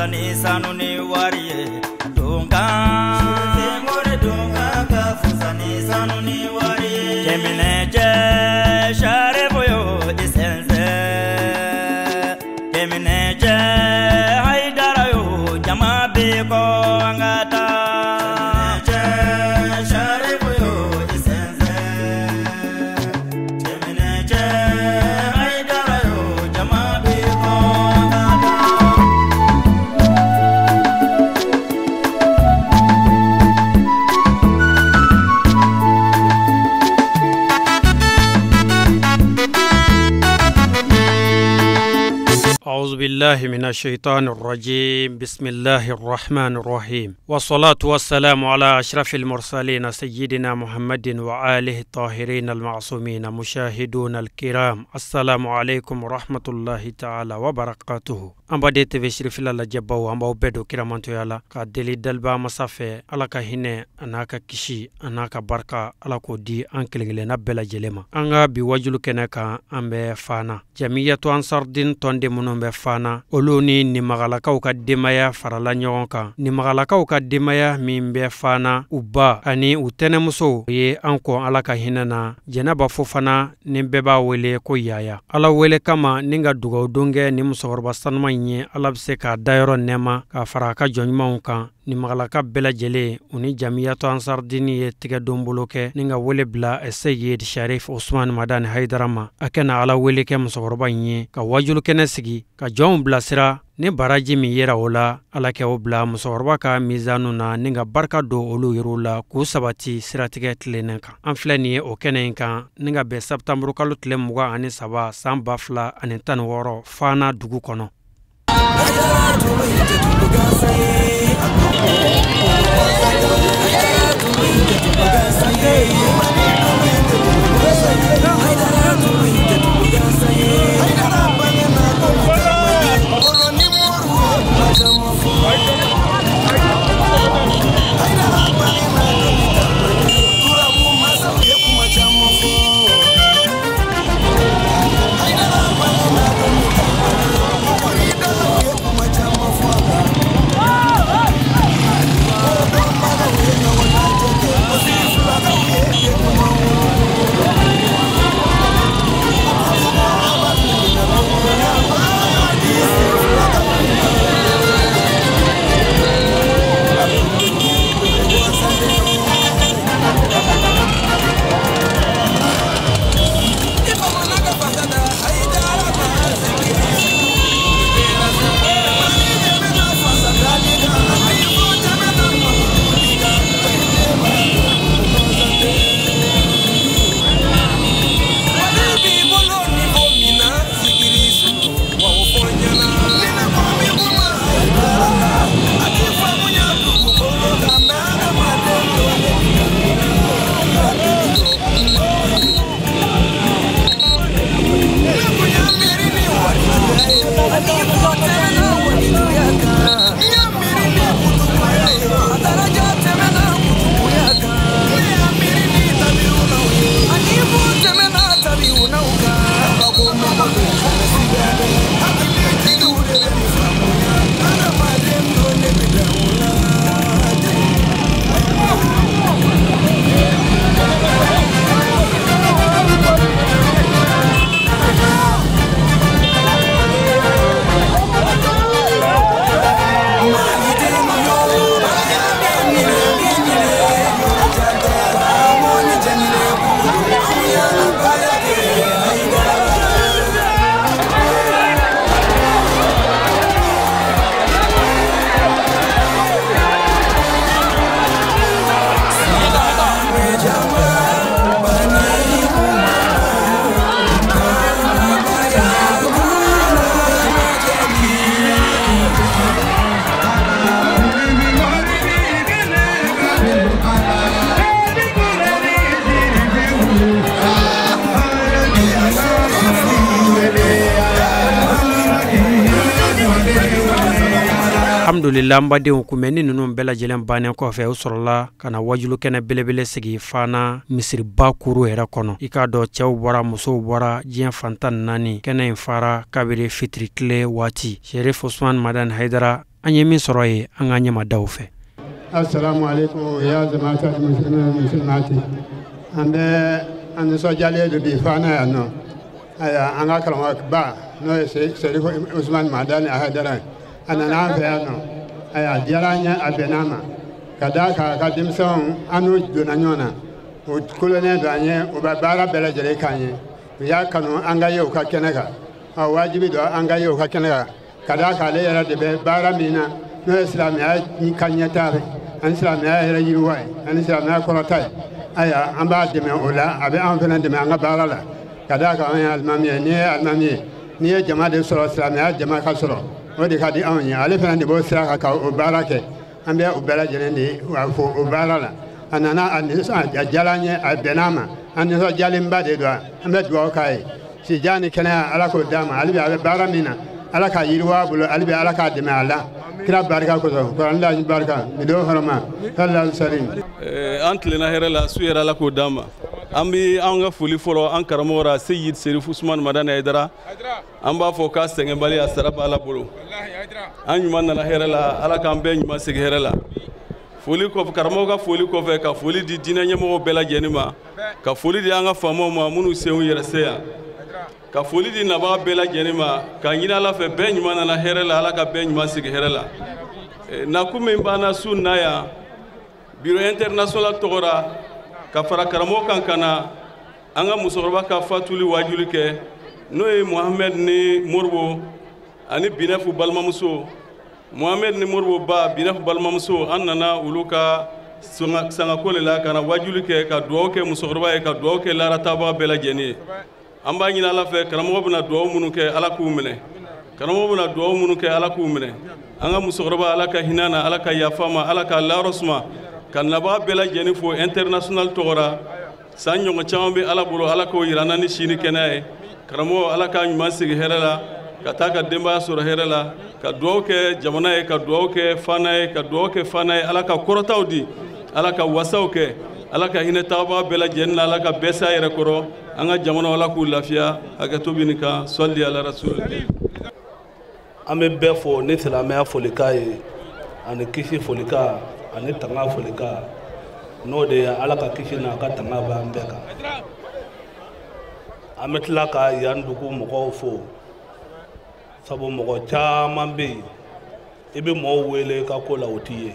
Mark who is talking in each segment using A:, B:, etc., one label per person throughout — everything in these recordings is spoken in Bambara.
A: ni sanu ni wariye dunga shirte more dunga ka fusa ni sanu ni wariye kemine je share boyo isense kemine je haidara yo jama be ko angata kemine je share boyo isense kemine je haidara yo jama be ko أعوذ بالله من الشيطان الرجيم بسم الله الرحمن الرحيم والصلاة والسلام على أشرف المرسلين سيدنا محمد وآله الطاهرين المعصومين مشاهدون الكرام السلام عليكم ورحمة الله تعالى وبركاته أمبادي تبي شرف الله جبوا أمباو بدو كرامانتو يالا كدلي دلبا مسافة على كهنة أناك كشي أناك بركة على كودي أنكلينا بلا جلما أنغا بيواجلو كنكا أمبي فانا جميع أنصار دين توندي منو fana oluni ni magalakaw ka demaya farala ɲɔgɔn kan ni magalakaw ka demaya min bɛ fana uba ani utenemuso ye anko ala ka hinana jɛnɛba fo fana ni bɛɛ b'a wele ko yaya ala wele kama ni ka dugaw donkɛ ni musokɔrɔba sanuma ye ala bɛ se k'a dayɔrɔ nɛma k'a fara ka jɔnɲumanw kan ni magalaka bɛɛ lajɛlen uni jamiyatu ansardini ye tigɛ don bolo kɛ ni ka wele bila Seyid Sharif Usman Madani Haidara ma a kɛna ala wele kɛ musokɔrɔba ye ka wajulu kɛnɛ sigi ka jɔnw bilasira ni baraji min yera o la ala kɛ o bila musokɔrɔba ka mizanu na ni ka barika don olu yɛrɛw la k'u sabati siratigɛ tilennen kan an filɛ nin ye o kɛnɛ in kan ni ka bɛn Septembre kalo tile 23 san 2016 fana dugu kɔnɔ Alhamdulillah mbadenw kumeni ninnu bɛɛ lajɛlen bannen kɔfɛ u sɔrɔla kana wajulu kɛnɛ belebele sigi fana misiriba kuru yɛrɛ kɔnɔ i k'a dɔn cɛw bɔra musow bɔra diɲɛ fantan naani kɛnɛ in fara kabiri fitiri tile waati Sherif Usman Madani Haidara an ye min sɔrɔ ye an ka ɲɛmadaw fɛ.
B: Assalamu alaikum ya jama'atul muslimin muslimati. An nisɔndiyalen don bi fana yan nɔ. An ka karamɔgɔ ba n'o ye Serifu Usman Madani Ahadara a nana an fɛ yan nɔ. A diyara an ye a bɛnna ma ka d'a kan a ka denmisɛnw an n'u donna ɲɔgɔn na o kulonnen don an ye u bɛ baara bɛɛ lajɛlen k'an ye u y'a kanu an ka ye u ka kɛnɛ kan wajibi don an ka ye u ka kɛnɛ kan ka d'a kan ale yɛrɛ de bɛ baara min na n'o ye silamɛya ka ɲɛtaa ye ani silamɛya yɛrɛ yiriwa ye ani silamɛya kɔrɔta ye ayiwa an b'a dɛmɛ o la a bɛ an fana dɛmɛ an ka baara la ka d'a kan an ye alimami ye n'i ye alimami ye n'i ye jama de sɔrɔ silamɛya jama ka sɔrɔ o de ka di anw ye ale fana de b'o sira kan ka o baara kɛ an bɛ o bɛɛ lajɛlen de fo o baara la a nana a diyara an ye a bɛnna ma an nisɔndiyalenba de don an bɛ dugawu k'a ye sijan ni kɛnɛya ala k'o d'a ma ale bɛ a bɛ baara min na ala k'a yiriwa a bolo ale bɛ ala k'a dɛmɛ a la kira barika kosɔn kuranɛ la barika midon hɔrɔma sallallahu salim
C: an tilenna hɛrɛ la su yɛrɛ ala k'o d'a ma an bɛ an ka foli fɔlɔ an karamɔgɔ ra Seyid Serifu Usman Madani Haidara an b'a fɔ k'a sɛgɛnbali a sara b'a la bolo an ɲuman nana hɛrɛ la ala k'an bɛɛ ɲuman segin hɛrɛ la foli kɔfɛ karamɔgɔ ka foli kɔfɛ ka foli di diinɛ ɲɛmɔgɔw bɛɛ lajɛlen ma ka foli di an ka faamaw ma minnu senw yɛrɛ se yan ka foli di nabaga bɛɛ lajɛlen ma ka ɲini ala fɛ bɛɛ ɲuman nana hɛrɛ la ala ka bɛɛ ɲuman segin hɛrɛ la nakun min banna su na yan biro international tɔgɔra ka fara karamɔgɔ kan ka na an ka musokɔrɔba ka fatuli wajuli kɛ n'o ye Mohamed ni Moribo ani Binɛfu balimamuso Mohamed ni Moribo ba Binɛfu balimamuso an nana olu ka sangako le la ka na wajuli kɛ ka dugawu kɛ musokɔrɔba ye ka dugawu kɛ laratabaga bɛɛ lajɛlen ye an b'a ɲini ala fɛ karamɔgɔ bɛna dugawu minnu kɛ ala k'u minɛ karamɔgɔ bɛna dugawu minnu kɛ ala k'u minɛ an ka musokɔrɔba ala ka hinɛ na ala ka yafa ma ala ka layɔrɔ suma ka nabaga bɛɛ lajɛlen fo international tɔgɔra san ɲɔgɔn caman bɛ ala bolo ala k'o yira an na ni sini kɛnɛya ye karamɔgɔ ala ka ɲuman segin hɛrɛ la ka taa ka denbaya sɔrɔ hɛrɛ la ka dugawu kɛ jamana ye ka dugawu kɛ fana ye ka dugawu kɛ fana ye ala ka kɔrɔtaw di ala ka wasaw kɛ ala ka hinɛ tagabaga bɛɛ lajɛlen na ala ka bɛɛ s'a yɛrɛ kɔrɔ an ka jamana ala k'u lafiya hakɛto bi nin kan sɔli ala rasulillah
D: an bɛ bɛɛ fo ni silamɛya folikan ye ani kisi folikan ani tanga folikan n'o de ye ala ka kisi n'a ka tanga bɛ an bɛɛ kan an bɛ tila ka yan dugu mɔgɔw fo sabu mɔgɔ caman bɛ yen i bɛ mɔgɔw wele ka ko la o t'i ye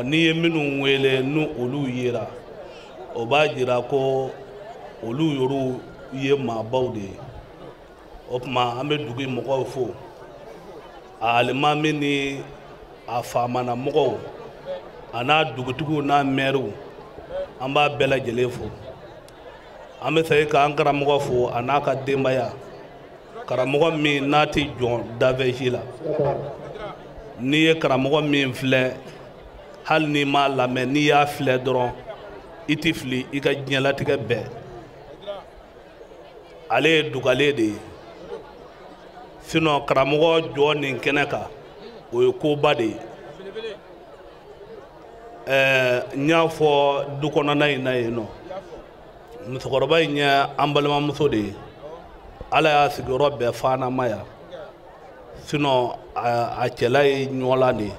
D: n'i ye minnu wele n'u olu yera o b'a jira ko olu yɛrɛw ye maabaw de ye o tuma an bɛ dugu mɔgɔw fo a alimami ni a faamana mɔgɔw a n'a dugutigiw n'a mɛriw an b'a bɛɛ lajɛlen fo an bɛ segin k'an karamɔgɔ fo a n'a ka denbaya karamɔgɔ min n'a tɛ jɔn dafɛsi la n'i ye karamɔgɔ min filɛ hali n'i m'a lamɛn n'i y'a filɛ dɔrɔn i tɛ fili i ka diɲɛlatigɛ bɛɛ ale ye dugalen de ye sinon karamɔgɔ jɔ nin kɛnɛ kan o ye koba de ye n y'a fɔ du kɔnɔna in na yen nɔ musokɔrɔba in ye an balimamuso de ye ala y'a sigiyɔrɔ bɛɛ fana ma yan sinon a cɛla ye ɲɔgɔnlan de ye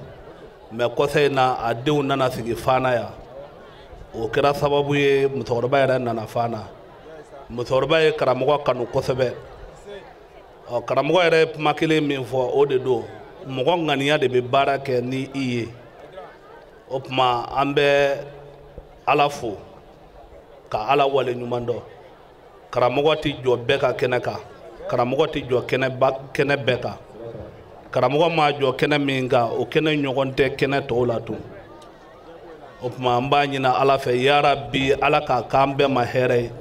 D: mais kɔsa in na a denw nana sigi fana yan o kɛra sababu ye musokɔrɔba yɛrɛ nana fana musokɔrɔba ye karamɔgɔ kanu kosɛbɛ karamɔgɔ yɛrɛ ye kuma kelen min fɔ o de don mɔgɔ ŋaniya de bɛ baara kɛ ni i ye o tuma an bɛ ala fo ka ala wale ɲuman dɔn karamɔgɔ tɛ jɔ bɛɛ ka kɛnɛ kan karamɔgɔ tɛ jɔ kɛnɛ bɛɛ kan karamɔgɔ ma jɔ kɛnɛ min kan o kɛnɛ ɲɔgɔn tɛ kɛnɛ tɔw la tun o tuma an b'a ɲini ala fɛ yarabi ala ka k'an bɛɛ ma hɛrɛ ye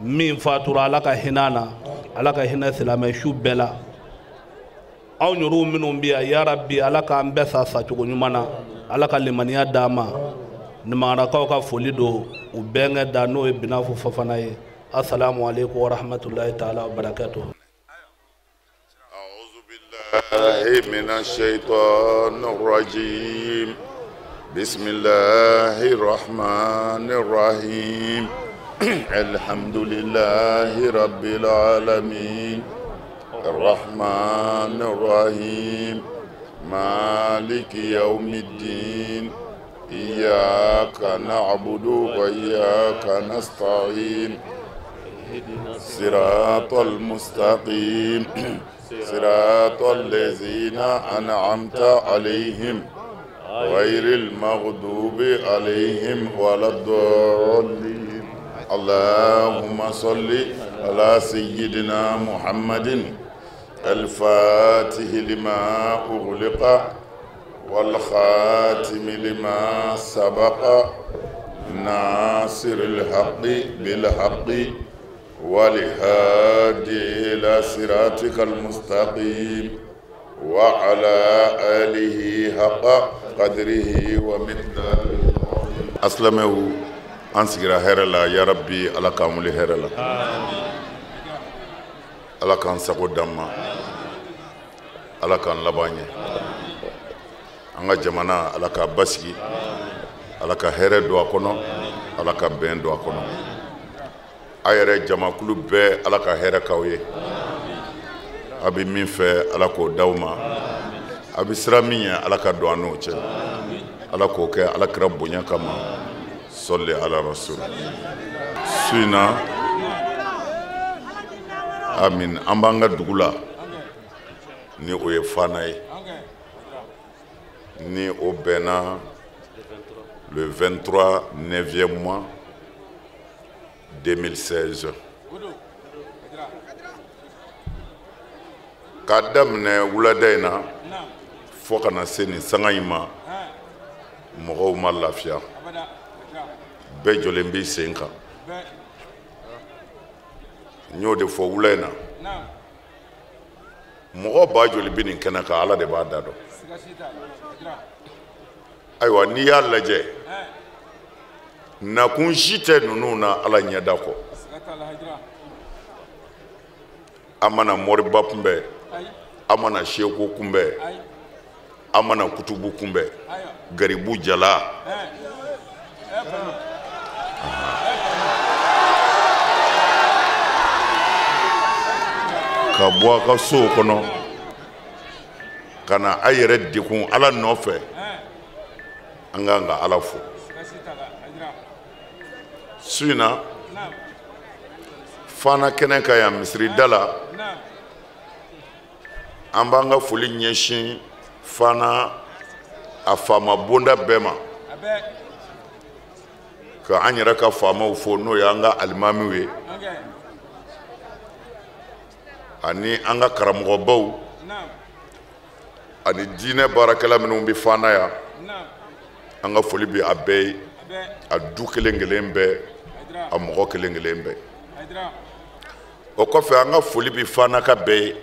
D: min fatura ala ka hinɛ na ala ka hinɛ silamɛ su bɛɛ la aw ɲɔriw minnu bɛ yan yarabi ala k'an bɛɛ sa sacogo ɲuman na ala ka limaniya d'an ma nimagarakaw ka foli don u bɛnkɛ da n'o ye Binɛfu Fofana ye assalamu alaikum wa rahmatulahi taala wa barakatuh.
E: من الشيطان الرجيم بسم الله الرحمن الرحيم الحمد لله رب العالمين الرحمن الرحيم مالك يوم الدين إياك نعبد وإياك نستعين صراط المستقيم صراط الذين أنعمت عليهم غير المغضوب عليهم ولا الضالين اللهم صل على سيدنا محمد الفاتح لما أغلق والخاتم لما سبق ناصر الحق بالحق والهادي إلى صراطك المستقيم وعلى آله حق قدره ومقداره أسلمه أنسجر هرلا يا ربي على كامل هرلا على كان سقو دما على كان لباني anga jamana ala ka basigi ala ka hɛrɛ do a kɔnɔ ala ka bɛn do a kɔnɔ a yɛrɛ jamakulu bɛɛ ala ka hɛrɛ k'aw ye a bɛ min fɛ ala k'o d'aw ma a bɛ sira min ye ala ka don an n'o cɛ ala k'o kɛ ala kira bonya kama sɔli ala rasul su in na amin an b'an ka dugu la ni o ye Fana ye ni o bɛnna le 23 9e mois 2016 k'a daminɛ wulada in na fo kana se nin sanga in ma mɔgɔw ma lafiya bɛɛ jɔlen b'i sen kan n y'o de fɔ wula in na mɔgɔ ba joli bɛ nin kɛnɛ kan ala de b'a da dɔn ayiwa n'i y'a lajɛ nakun si tɛ ninnu na ala ɲɛda kɔ a mana mɔriba kunbɛn a mana seko kunbɛn a mana kutubu kunbɛn garibu jala ka bɔ a ka sow kɔnɔ ka na a yɛrɛ dekun ala nɔfɛ an ka ka ala fo su in na Fana kɛnɛ ka yan misirida la an b'an ka foli ɲɛsin Fana a faama bonda bɛɛ ma ka an yɛrɛ ka faamaw fo n'o ye an ka alimamiw ye ani an ka karamɔgɔbaw ani diinɛ baarakɛla minnu bɛ Fana yan an ka foli bɛ a bɛɛ ye a du kelen kelen bɛɛ a mɔgɔ kelen kelen bɛɛ o kɔfɛ an ka foli bɛ Fana ka bɛɛ ye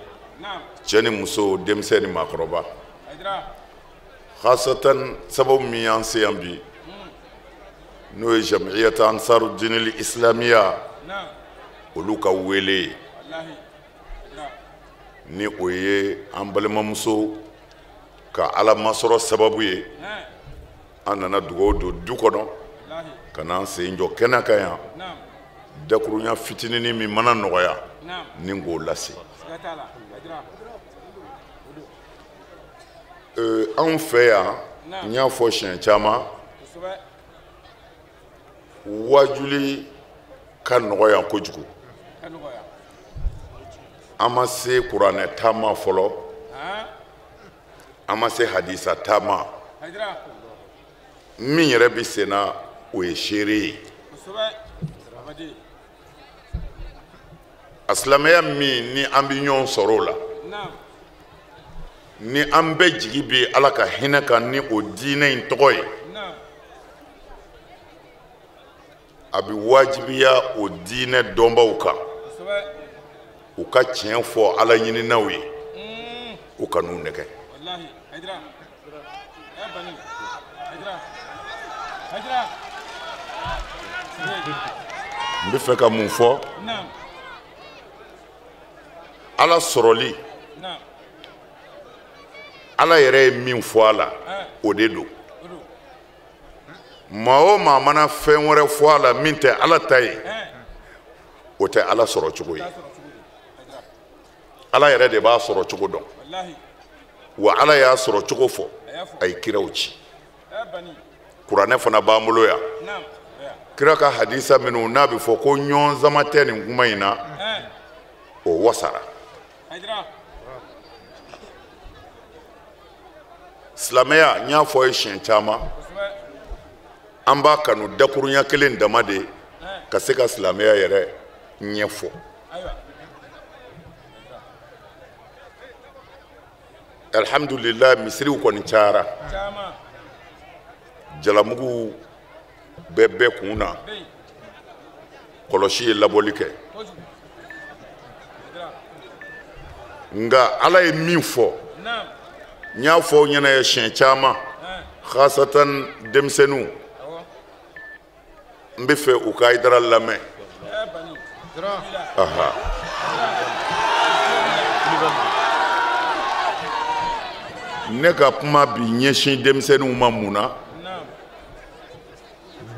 E: cɛ ni muso denmisɛn ni maakɔrɔba khasatan sababu min y'an se yan bi n'o ye jamiyat ansaru dinil islamiya olu ka wele ye ni o ye an balimamuso ka ala masɔrɔ sababu ye an nana dugawu don du kɔnɔ ka n'an sen jɔ kɛnɛ kan yan dakurunya fitinin min mana nɔgɔya ni k'o lase anw fɛ yan n y'a fɔ siɲɛ caman wajuli ka nɔgɔ yan kojugu an ma se kuranɛ taama fɔlɔ an ma se hadisa taama min yɛrɛ bɛ sen na o ye seere ye a silamɛya min ni an bɛ ɲɔgɔn sɔrɔ o la ni an bɛɛ jigi bɛ ala ka hinɛ kan ni o diinɛ in tɔgɔ ye a bɛ wajibiya o diinɛ dɔnbaw kan u ka tiɲɛ fɔ ala ɲininaw ye u ka n'u nɛgɛ n bɛ fɛ ka mun fɔ ala sɔrɔli ala yɛrɛ ye min fɔ a la o de don maa o maa mana fɛn wɛrɛ fɔ a la min tɛ ala ta ye o tɛ ala sɔrɔ cogo ye ala yɛrɛ de b'a sɔrɔ cogo dɔn wa ala y'a sɔrɔ cogo fɔ a ye kiraw ci kuranɛ fana b'an bolo yan kira ka hadisa minnu n'a bɛ fɔ ko ɲɔgɔn zama tɛ nin kuma in na o wasara silamɛya n y'a fɔ ye siɲɛ caman an b'a kanu dakurunya kelen dama de ka se ka silamɛya yɛrɛ ɲɛfɔ alhamdulillah misiriw kɔni cayara jalamugu bɛɛ bɛɛ kun na kɔlɔsi ye labɔli kɛ nka ala ye min fɔ n y'a fɔ aw ɲɛna ye siɲɛ caman khasatan denmisɛnninw n bɛ fɛ u ka Haidara lamɛn ne ka kuma bi ɲɛsin denmisɛnninw ma mun na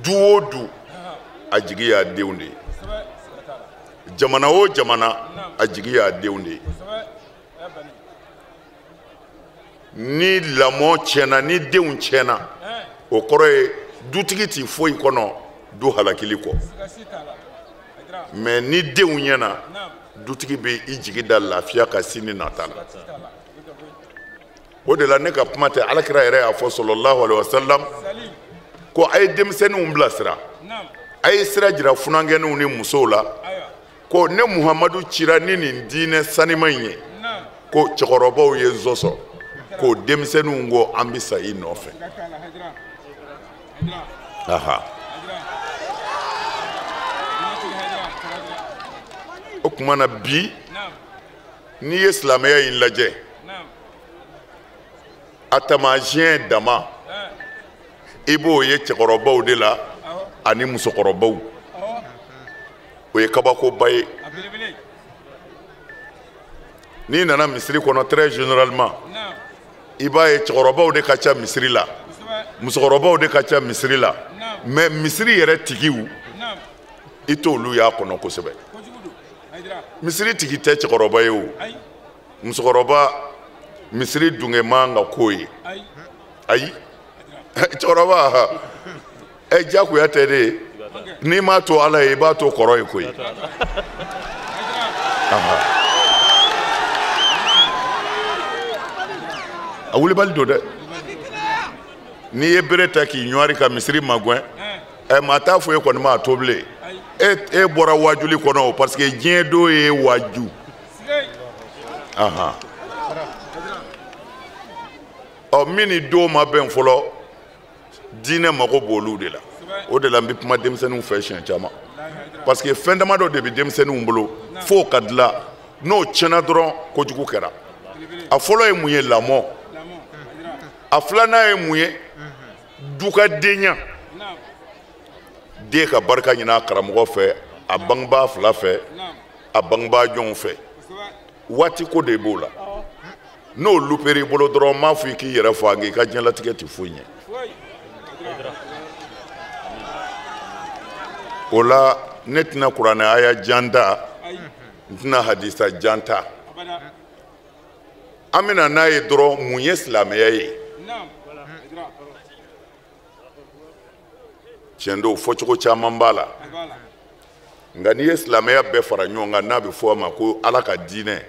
E: du o du a jigi y'a denw de ye jamana o jamana a jigi y'a denw de ye ni lamɔ tiɲɛna ni denw tiɲɛna o kɔrɔ ye dutigi tɛ foyi kɔnɔ du halakili kɔ mais ni denw ɲɛna dutigi bɛ i jigi da lafiya ka sini nata la o de la ne ka kuma tɛ alakira yɛrɛ y'a fɔ sallallahu alaihi wasallam ko a ye denmisɛnninw bilasira a ye sira jira funankɛninw ni musow la ko ne muhamadu cira ni nin diinɛ sanima in ye ko cɛkɔrɔbaw ye zɔsɔ ko denmisɛnninw ko an bɛ sa i nɔfɛ o tuma na bi n'i ye silamɛya in lajɛ a taamasiyɛn dama i b'o ye cɛkɔrɔbaw de la ani musokɔrɔbaw o ye kabakoba ye n'i nana misiri kɔnɔ très généralement i b'a ye cɛkɔrɔbaw de ka ca misiri la musokɔrɔbaw de ka ca misiri la mais misiri yɛrɛ tigiw i t'olu y'a kɔnɔ kosɛbɛ misiri tigi tɛ cɛkɔrɔba ye o musokɔrɔba misiri dunge man ka k'o ye ayi cɛkɔrɔba jagoya tɛ de n'i m'a to ala ye i b'a to kɔrɔ ye koyi a wulibali don dɛ n'i ye bere ta k'i ɲɔwari ka misiri magɛn maa t'a fɔ e kɔni ma a to bilen e bɔra wajuli kɔnɔ o parce que diɲɛ don ye waju min ni don ma bɛn fɔlɔ diinɛ mago b'olu de la o de la n bɛ kuma denmisɛnninw fɛ siɲɛ caman parce que fɛn dama dɔ de bɛ denmisɛnninw bolo f'o ka dilan n'o tiɲɛna dɔrɔn kojugu kɛra a fɔlɔ ye mun ye lamɔ a filanan ye mun ye dukadenya den ka barika ɲini a karamɔgɔ fɛ a bangebaa fila fɛ a bangebaa jɔnw fɛ waati ko de b'o la n'o lupera i bolo dɔrɔn n m'a fɔ i k'i yɛrɛ fɔ nka i ka diɲɛlatigɛ tɛ foyi ɲɛ o la ne tɛna kuranɛ aya jan ta n tɛna hadisa jan ta an bɛna n'a ye dɔrɔn mun ye silamɛya ye tiɲɛ don fɔcogo caman b'a la nka n'i ye silamɛya bɛɛ fara ɲɔgɔn kan n'a bɛ fɔ a ma ko ala ka diinɛ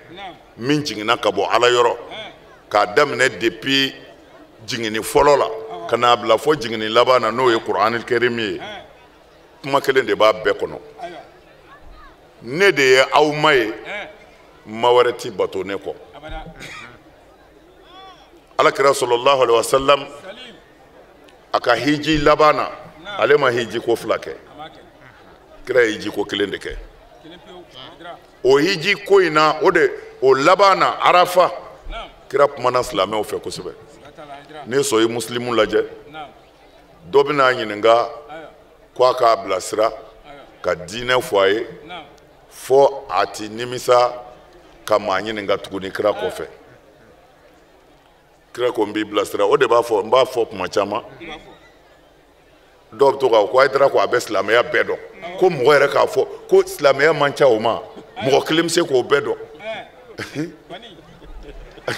E: min jiginna ka bɔ ala yɔrɔ k'a daminɛ depuis jiginni fɔlɔ la ka n'a bila fɔ jiginni laban na n'o ye kuranɛ kɛrimi ye kuma kelen de b'a bɛɛ kɔnɔ ne de ye aw ma ye ma wɛrɛ ti bato ne kɔ alakira sallallahu alaihi wasallam a ka hiji laban na ale ma hiji ko fila kɛ kira ye hiji ko kelen de kɛ o hiji ko in na o laban na arafa kira kumana silamɛw fɛ kosɛbɛ ne sɔn ye muslimu lajɛ dɔ bɛna ɲininka ko a k'a bilasira ka diinɛ fɔ a ye fɔ a ti nimisa ka maa ɲininka tuguni kira kɔfɛ kira ko n b'i bilasira o de b'a fɔ n b'a fɔ kuma caman dɔw bɛ to k'a fɔ ko Haidara ko a bɛ silamɛya bɛɛ dɔn ko mɔgɔ yɛrɛ k'a fɔ ko silamɛya man ca o ma mɔgɔ kelen bɛ se k'o bɛɛ dɔn n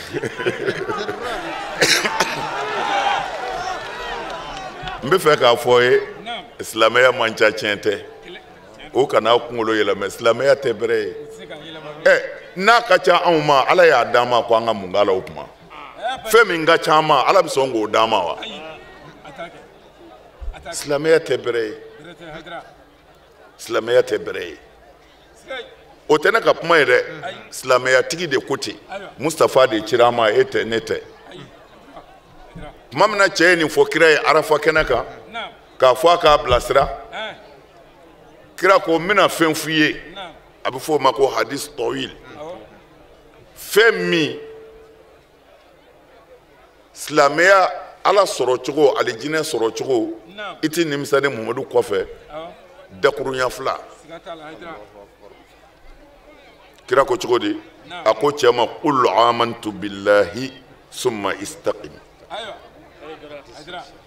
E: bɛ fɛ k'a fɔ ye silamɛya man ca tiɲɛ tɛ o kana kunkolo yɛlɛmɛ silamɛya tɛ bɛrɛ ye n'a ka ca anw ma ala y'a d'an ma ko an ka mun k'a la o kuma fɛn min ka ca an ma ala bɛ sɔn k'o d'an ma wa silamɛya tɛ bɛrɛ ye silamɛya tɛ bɛrɛ ye o tɛ ne ka kuma ye dɛ silamɛyatigi de ko ten Mustafa de cira an ma e tɛ ne tɛ tuma min na cɛ ye nin fɔ kira ye arafa kɛnɛ kan k'a fɔ a k'a bilasira kira ko n bɛna fɛn f'i ye a bɛ fɔ o ma ko hadis tawil fɛn min silamɛya ala sɔrɔ cogo alijinɛ sɔrɔ cogo i tɛ nimisa ni Muhamadu kɔfɛ dakurunya fila kira ko cogo di a ko cɛ ma qul amantu billahi summa istaqim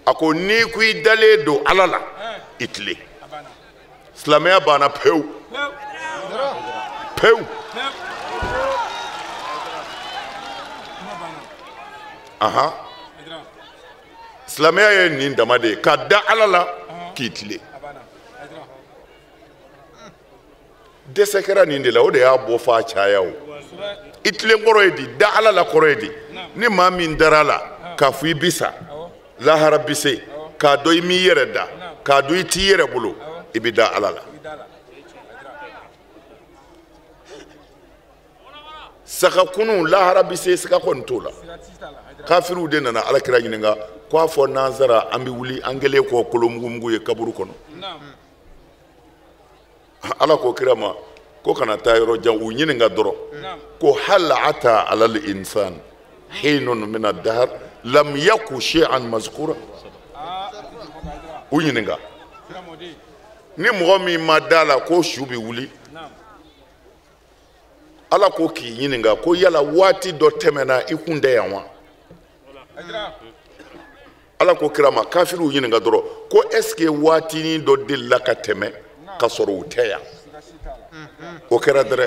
E: a ko n'i ko i dalen don ala la i tile silamɛya banna pewu pewu aha silamɛya ye nin dama de ye ka da ala la k'i tile dɛsɛ kɛra nin de la o de y'a bɔ f'a caya o i tilen kɔrɔ ye di da ala la kɔrɔ ye di ni maa min dara la k'a fɔ i bi sa lahara bi se k'a dɔn i m'i yɛrɛ da k'a dɔn i t'i yɛrɛ bolo i bɛ da ala la saga kunu lahara bi se siga kɔni t'o la kafiriw de nana alakira ɲininka k'a fɔ nanzara an bɛ wuli an kɛlen kɔ kolomugumugu ye kaburu kɔnɔ ala ko kira ma ko kana taa yɔrɔ jan u ɲininka dɔrɔn ko hal ata alal insan hinun min ad-dahr lam yaku shay'an mazkura u ɲininka ni mɔgɔ min ma da la ko su bɛ wuli ala ko k'i ɲininka ko yala waati dɔ tɛmɛna i kun tɛ yan wa ala ko kira ma kafiriw ɲininka dɔrɔn ko est-ce que waatinin dɔ delila ka tɛmɛ ka sɔrɔ u tɛ yan o kɛra dɛrɛ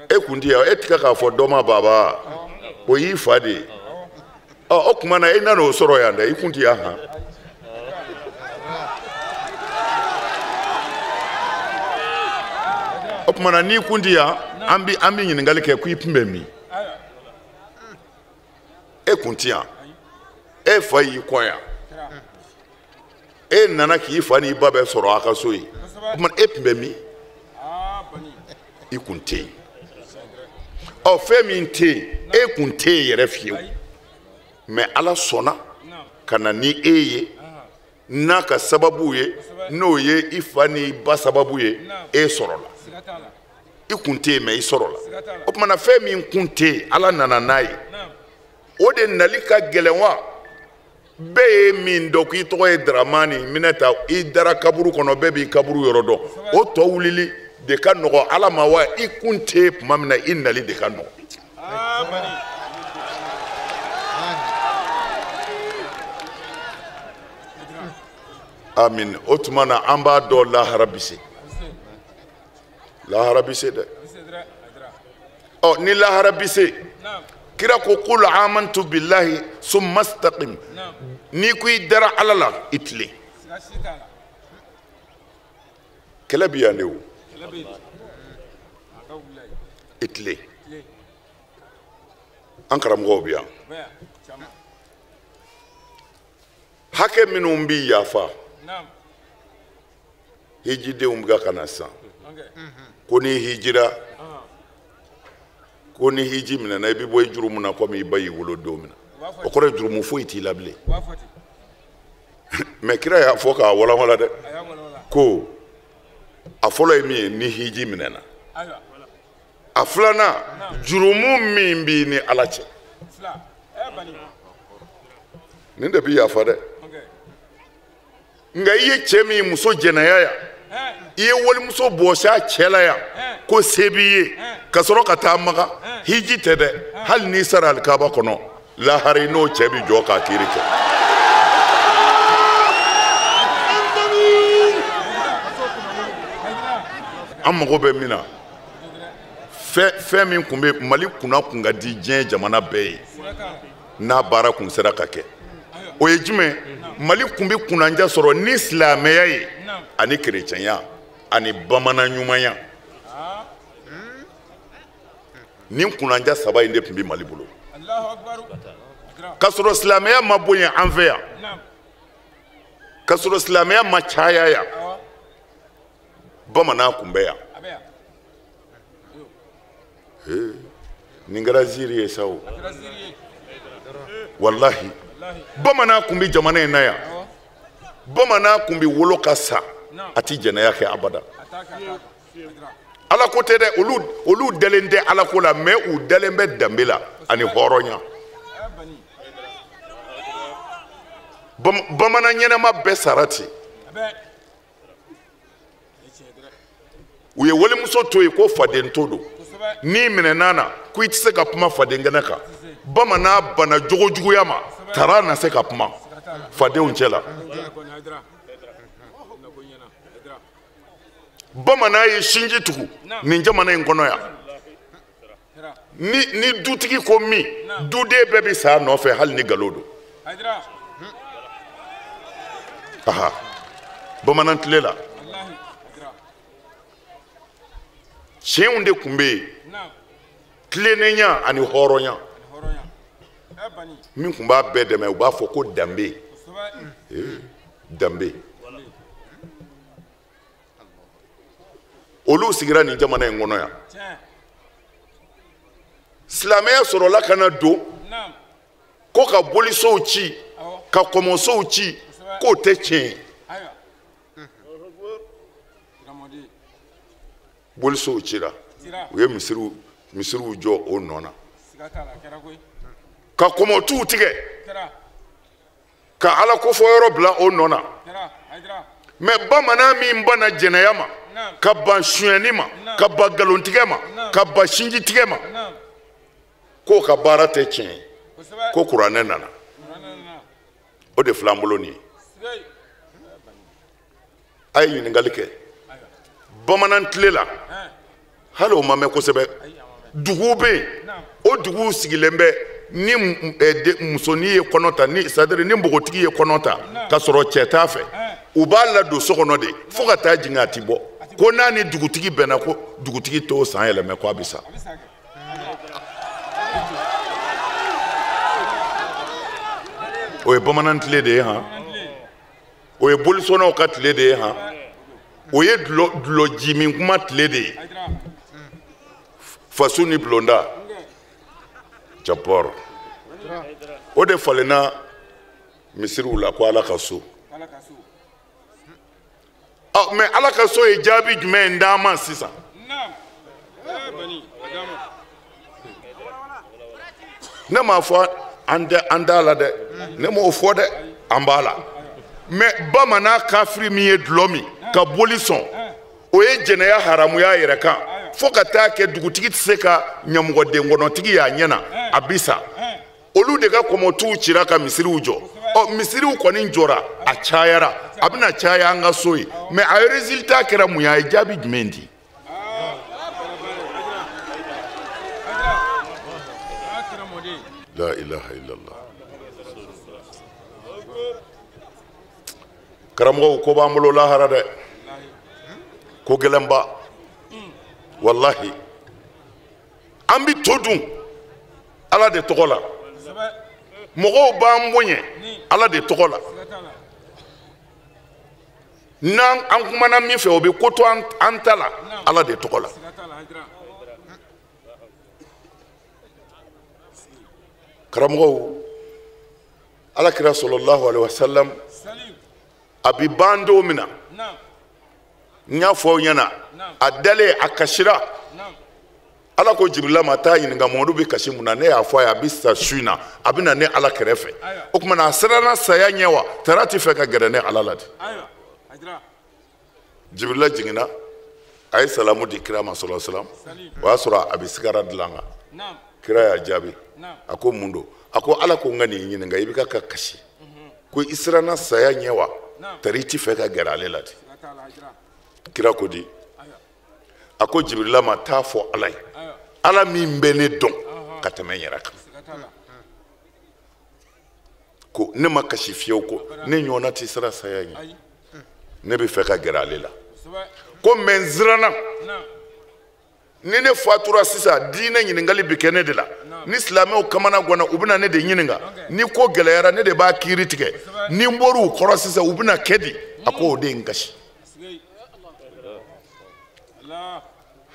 E: e kun tɛ yan e tɛ k'a fɔ dɔ ma baba o y'i fa de ye o tuma na e nana o sɔrɔ yan dɛ i kun tɛ yan han o tuma na n'i kun tɛ yan an bɛ ɲininkali kɛ ko i kun bɛ min e kun tɛ yan e fa y'i kɔn yan e nana k'i fa n'i ba bɛ sɔrɔ a ka so ye o tuma e kun bɛ min i kun tɛ yen fɛn min tɛ yen e kun tɛ yen yɛrɛ fiyewu mɛ ala sɔnna ka na ni e ye n'a ka sababu ye n'o ye i fa n'i ba sababu ye e sɔrɔla i kun tɛ yen mɛ i sɔrɔla o tuma na fɛn min kun tɛ yen ala nana n'a ye o de nali ka gɛlɛn wa bɛɛ ye min dɔn k'i tɔgɔ ye Daramani Minɛta i dara kaburu kɔnɔ bɛɛ b'i kaburu yɔrɔ dɔn o tɔ wulili de ka nɔgɔ ala ma wa i kun tɛ yen tuma min na i nali de ka nɔgɔ amin o tuma na an b'a dɔn lahara bi se lahara bi se dɛ ni lahara bi se kira ko qul amantu billahi summa istaqim ni ko i dara ala la i tilen kɛlɛ bɛ yan de o i tilen an karamɔgɔw bɛ yan hakɛ minnu bɛ yafa hijidenw bɛ ka na san ko ni hijira ko ni hiji minɛna i bɛ bɔ i jurumu na komi i ba y'i wolo don min na o kɔrɔ ye jurumu foyi t'i la bilen mɛ kira y'a fɔ k'a walawala dɛ ko a fɔlɔ ye min ye ni hiji minɛna a filanan jurumu min b'i ni ala cɛ nin de bɛ yafa dɛ nka i ye cɛ min muso jɛnɛya yan i ye walimuso bɔsi a cɛ la yan ko se b'i ye ka sɔrɔ ka taa maga hiji tɛ dɛ hali n'i sara alikaba kɔnɔ lahari n'o cɛ bɛ jɔ k'a kiiri kɛ an mago bɛ min na fɛn min kun bɛ Mali kunna kun ka di diɲɛ jamana bɛɛ ye n'a baara kun sera ka kɛ o ye jumɛn Mali kun bɛ kunnanja sɔrɔ ni silamɛya ye ani kerecɛnya ani bamanan ɲumanya ni kunnanja saba in de kun bɛ Mali bolo ka sɔrɔ silamɛya ma bonya an fɛ yan ka sɔrɔ silamɛya ma caya yan bamanan kun bɛ yan nin kɛra ziiri ye sa o wallahi bamanan kun bɛ jamana in na yan bamanan kun bɛ wolo ka sa a ti jɛnɛya kɛ abada ala ko tɛ dɛ olu dalen tɛ ala ko la mais u dalen bɛ danbe la ani hɔrɔnya bamanan ɲɛnɛma bɛɛ sara ten u ye walimuso to yen ko faden to don n'i minɛn'a na ko i tɛ se ka kuma faden kɛnɛ kan bamanan bana jogojuguya ma tara na se ka kuma fadenw cɛ la bamanan ye sinji tugu nin jamana in kɔnɔ yan ni dutigi ko min duden bɛɛ bɛ sa nɔfɛ hali ni nkalon don aha bamanan tile la tiɲɛw de kun bɛ yen tilennenya ani hɔrɔnya min kun b'a bɛɛ dɛmɛ u b'a fɔ ko danbe danbe olu sigira nin jamana in kɔnɔ yan silamɛya sɔrɔla ka na don ko ka bolisow ci ka kɔmɔsow ci k'o tɛ tiɲɛ ye bolisow cira u ye misiriw jɔ o nɔ na ka kɔmɔtuw tigɛ ka ala kofɔ yɔrɔ bila o nɔ na mais bamanan min banna jɛnɛya ma ka ban suyɛnni ma ka ban nkalontigɛ ma ka ban sinjitigɛ ma k'o ka baara tɛ tiɲɛ ye ko kuranɛ nana o de filɛ an bolo nin ye a ye ɲininkali kɛ bamanan tile la hali o ma mɛn kosɛbɛ duguw bɛ yen o duguw sigilen bɛ ni musonin ye kɔnɔ ta c'est-à-dire ni npogotigi ye kɔnɔ ta ka sɔrɔ cɛ t'a fɛ u b'a ladon so kɔnɔ de fo ka taa jigin a ti bɔ ko n'a ni dugutigi bɛnna ko dugutigi t'o san yɛlɛmɛ ko a bɛ sa o ye bamanan tile de ye han o ye bolisɔnnaw ka tile de ye han o ye dulɔ jimin kuma tile de ye faso ni bulonda japɔr o de falenna misiriw la ko ala ka so mais ala ka so ye jaabi jumɛn d'an ma sisan ne m'a fɔ an t'a la dɛ ne m'o fɔ dɛ an b'a la mais bamanan kafiri min ye dulɔ min ka boli sɔn o ye jɛnɛya haramuya yɛrɛ kan fo ka taa kɛ dugutigi tɛ se ka ɲɛmɔgɔden kɔnɔtigi y'a ɲɛna a bi sa olu de ka kɔmɔtuw cira ka misiriw jɔ misiriw kɔni jɔra a cayara a bɛna caya an ka so ye mais a ye résultat kɛra mun ye a ye jaabi jumɛn di la ilaha illallah karamɔgɔw ko b'an bolo lahara dɛ ko gɛlɛnba wallahi an bi to dun ala de tɔgɔ la mɔgɔw b'an bonya ala de tɔgɔ la n'an kumana min fɛ o bɛ ko to an ta la ala de tɔgɔ la karamɔgɔw alakira sallallahu alaihi wasallam a bi ban don min na n y'a fɔ aw ɲɛna a dalen a kasira ala ko jibirila ma taa ɲininka mamadu bɛ kasi mun na ne y'a fɔ a ye a bɛ sa su in na a bɛ na ne ala kɛrɛfɛ o tuma na a siranna saya ɲɛ wa tara tɛ fɛ ka gɛrɛ ne ala la de jibirila jiginna a ye salamu di kira ma sallallahu alaihi wasallam o y'a sɔrɔ a bɛ sigara dilan kan kira y'a jaabi a ko mun don a ko ala ko n ka nin ɲininka i bɛ ka kasi ko i siranna saya ɲɛ wa tari tɛ fɛ ka gɛrɛ ale la de kira ko di a ko jibirila ma taa fɔ ala ye ala min bɛ ne dɔn ka tɛmɛ n yɛrɛ kan ko ne ma kasi fiyewu ko ne ɲɔgɔnna tɛ sira saya ɲɛ ne bɛ fɛ ka gɛrɛ ale la ko mɛ n siranna ni ne fatura sisan diinɛ ɲininkali bɛ kɛ ne de la ni silamɛw kamana ganna u bɛna ne de ɲininka ni ko gɛlɛyara ne de b'a kiiri tigɛ ni n bɔra u kɔrɔ sisan u bɛna kɛ di a ko o de ye n kasi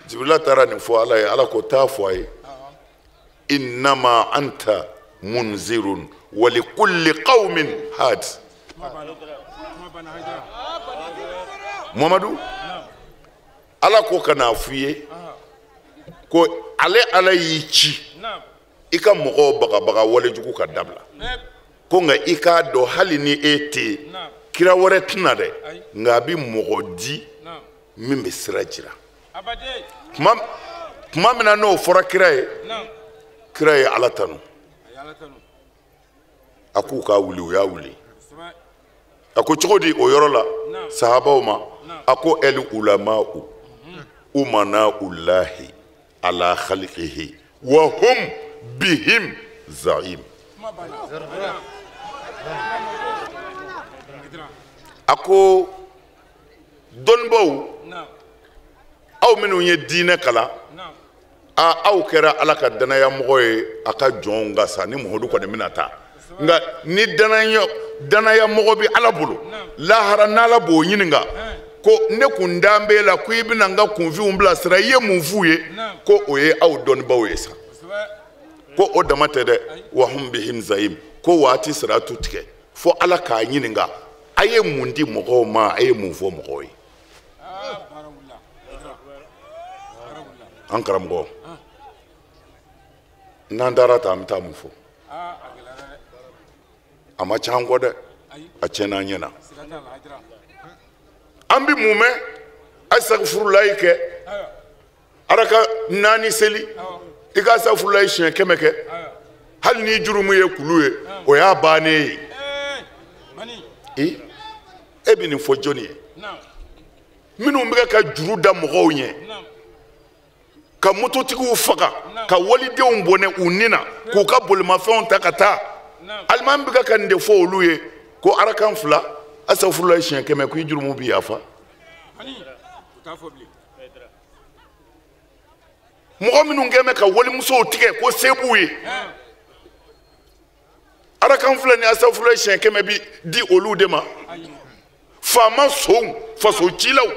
E: Jibrila taara nin fɔ ala ye ala ko taa fɔ a ye innama anta munzirun wa likulli qawmin had Muhammadu ala ko kana f'i ye ko ale ala y'i ci i ka mɔgɔw bagabaga walejugu ka dabila ko nka i k'a dɔn hali ni e tɛ yen kira wɛrɛ tɛna dɛ nka a bɛ mɔgɔ di min bɛ sira jira tuma min na n'o fɔra kira ye ala tanu a k'u k'a wuli u y'a wuli a ko cogo di o yɔrɔ la sahabaw ma a ko el ulama'u umana'ullahi ala khaliqihi wa hum bihim za'im a ko dɔnnibaw aw minnu ye diinɛ kalan aw kɛra ala ka danayamɔgɔ ye a ka jɔnw ka sa ni Muhamadu kɔni bɛna taa nka ni danayamɔgɔ bɛ ala bolo lahara n'ala b'o ɲininka ko ne kun daan b'e la ko i bɛna n ka kunfinw bilasira i ye mun f'u ye ko o ye aw dɔnnibaw ye sa ko o dama tɛ dɛ wa hum bihim za'im ko waati siratu tigɛ fo ala k'a ɲininka a ye mun di mɔgɔw ma a ye mun fɔ mɔgɔw ye an karamɔgɔ n'an taara ta an bɛ taa mun fɔ a ma ca an kɔ dɛ a tiɲɛna an ɲɛna an bɛ mun mɛn asagfurulayi kɛ ala ka 4 seli i ka asagfurulayi siɲɛ 100 kɛ hali ni jurumu ye kulu ye o y'a bannen ye e bɛ nin fɔ jɔnni ye minnu bɛ ka juru da mɔgɔw ɲɛ ka mototigiw faga ka walidenw bɔnɛ u nin na k'u ka bolimafɛnw ta ka taa alimami bɛ ka nin de fɔ olu ye ko arakan 2 asagfurulayi siɲɛ 100 ko i jurumu bɛ yafa mɔgɔ minnu kɛ mɛ ka walimusow tigɛ ko se b'u ye arakan 2 ni asagfurulayi siɲɛ 100 bi di olu de ma faama sow faso cilaw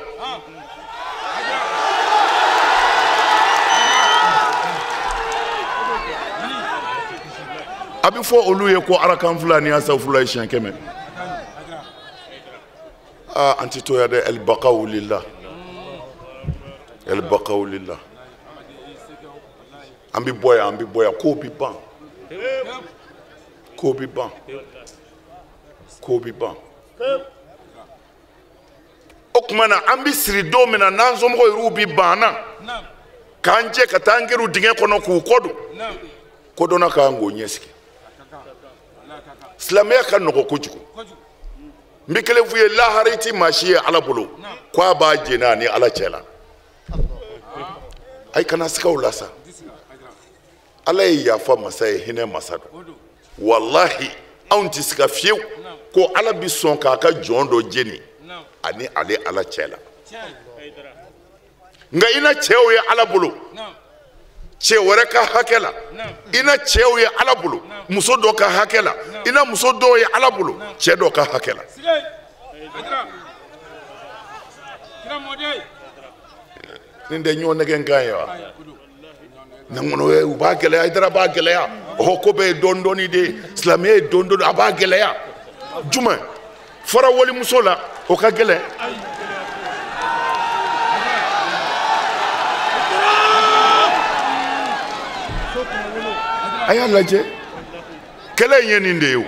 E: a bɛ fɔ olu ye ko arakan 2 ni asagfurulayi siɲɛ 100 an tɛ to yan dɛ elbaqaw lillah elbaqaw lillah an bɛ bɔ yan kow bɛ ban kow bɛ ban o tuma na an bɛ siri don min na n'an somɔgɔw yɛrɛw bɛ banna k'an jɛ ka taa an gɛrɛ dingɛ kɔnɔ k'u kɔdon kodɔnna k'an k'o ɲɛsigi silamɛya ka nɔgɔ kojugu n bɛ kelen f'u ye lahara i tɛ maa si ye ala bolo ko a b'a jɛnɛ ani ala cɛ la a' kana siga o la sa ala ye yafa masa ye hinɛ masa don walahi anw tɛ siga fiyewu ko ala bɛ sɔn k'a ka jɔn dɔ jeni ani ale ala cɛ la nka i na cɛw ye ala bolo cɛ wɛrɛ ka hakɛ la i na cɛw ye ala bolo muso dɔ ka hakɛ la i na muso dɔw ye ala bolo cɛ dɔ ka hakɛ la nin tɛ ɲɔgɔn nɛgɛ kan ye wa naŋɔnɔ ye u b'a gɛlɛya Haidara b'a gɛlɛya ɔhɔ ko bɛɛ ye dɔɔni dɔɔni de ye silamɛya ye dɔɔni dɔɔni a b'a gɛlɛya jumɛn fɔra walimuso la o ka gɛlɛn a y'a lajɛ kɛlɛ in ye nin de ye o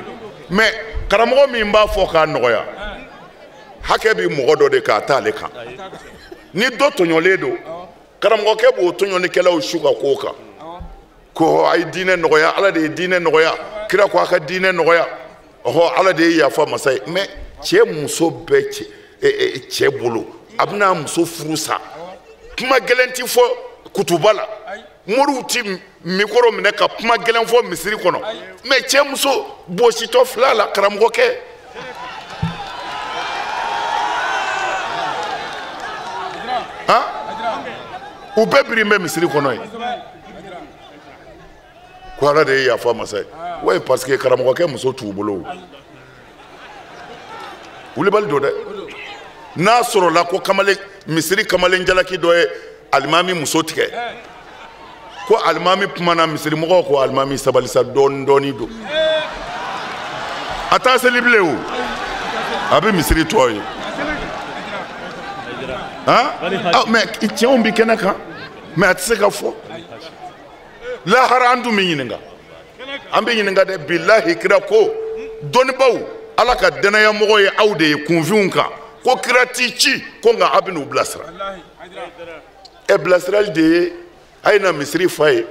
E: mɛ karamɔgɔ min b'a fɔ k'a nɔgɔya hakɛ bɛ mɔgɔ dɔ de k'a t'ale kan ni dɔ tɔɲɔlen don karamɔgɔkɛ b'o tɔɲɔlikɛlaw su ka k'o kan ko a ye diinɛ nɔgɔya ala de ye diinɛ nɔgɔya kira ko a ka diinɛ nɔgɔya ɔhɔ ala de ye yafa masa ye mɛ cɛ muso bɛɛ cɛ bolo a bɛna muso furu sa kuma gɛlɛn ti fɔ kutuba la moriw ti mikoro minɛ ka kuma gɛlɛn fɔ misiri kɔnɔ mais cɛ muso bɔsitɔ fila la karamɔgɔkɛ u bɛɛ biri bɛ misiri kɔnɔ ye ko ala de ye yafa masa ye ouais parce que karamɔgɔkɛ muso t'u bolo wulibali don dɛ n'a sɔrɔla ko kamalen misiri kamalen jalaki dɔ ye alimami muso tigɛ ko alimami kumana misiri mɔgɔw ko alimami sabalisa dɔɔni dɔɔni don a t'a seli bilen o a bɛ misiri tɔ ye mais tiɲɛw bɛ kɛnɛ kan mais a tɛ se ka fɔ lahara an dun bɛ ɲininka an bɛ ɲininka dɛ bilahi kira ko dɔnnibaw ala ka danaya mɔgɔ ye aw de ye kunfinw kan ko kira t'i ci ko nka a bɛ n'u bilasira bilasirali de ye a ye na misiri fa ye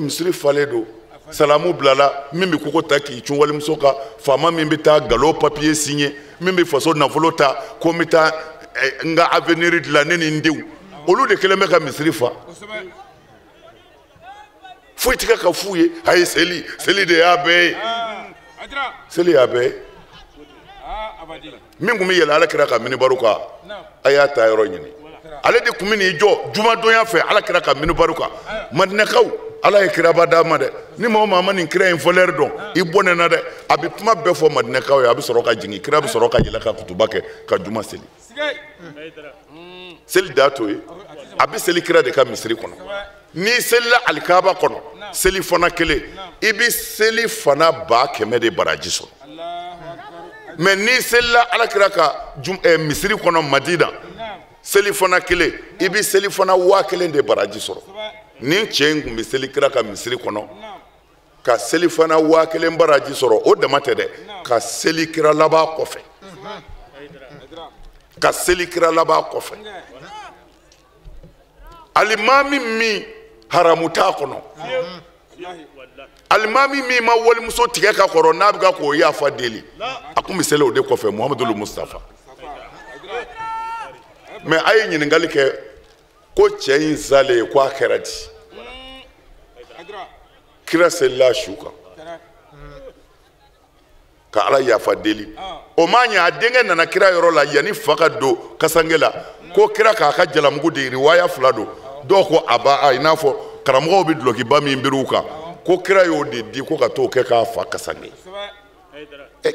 E: misiri falen don salamu bilala min bɛ koko ta k'i cun walimuso kan faama min bɛ taa galon papiye signer min bɛ faso nafolo ta ko n bɛ taa n ka avenir dilan ne ni n denw olu de kɛlen bɛ ka misiri fa foyi tɛ ka f'u ye a ye seli de y'a bɛɛ ye seli y'a bɛɛ ye min tun bɛ yɛlɛ ala kira ka minibaru kan a y'a ta yɔrɔ ɲini ale de tun bɛ n'i jɔ jumadonya fɛ ala kira ka minibaru kan madinakaw ala ye kiraba d'a ma dɛ ni maa o maa ma nin kira in valeur dɔn i bɔnɛ na dɛ a bɛ kuma bɛɛ fɔ madinakaw ye a bɛ sɔrɔ ka jigin kira bɛ sɔrɔ ka yɛlɛ ka kutuba kɛ ka juma seli seli daa to ye a bɛ seli kira de ka misiri kɔnɔ n'i selila alikaba kɔnɔ seli fana kelen i bɛ seli fana 100 de baraji sɔrɔ mais n'i selila alakira ka misiri kɔnɔ madina seli fana kelen i bɛ seli fana 1000 de baraji sɔrɔ nin cɛ in tun bɛ seli kira ka misiri kɔnɔ ka seli fana 1000 baraji sɔrɔ o dama tɛ dɛ ka seli kira laban kɔfɛ ka seli kira laban kɔfɛ alimami min haramu t'a kɔnɔ alimami min ma walimuso tigɛ ka kɔrɔ n'a bɛ ka k'o yafa deli a kun bɛ seli o de kɔfɛ muhamadu mustafa mais a ye ɲininkali kɛ ko cɛ in zalen ko a kɛra di kira selila su kan ka ala yafa deli o ma ɲɛ a denkɛ nana kira yɔrɔ la yanni fa ka don kasange la ko kira k'a ka jalamugu de riwaya 2 don dɔw ko a b'a i n'a fɔ karamɔgɔw bɛ dulokiba min biriw kan ko kira y'o de di ko ka t'o kɛ k'a fa kasange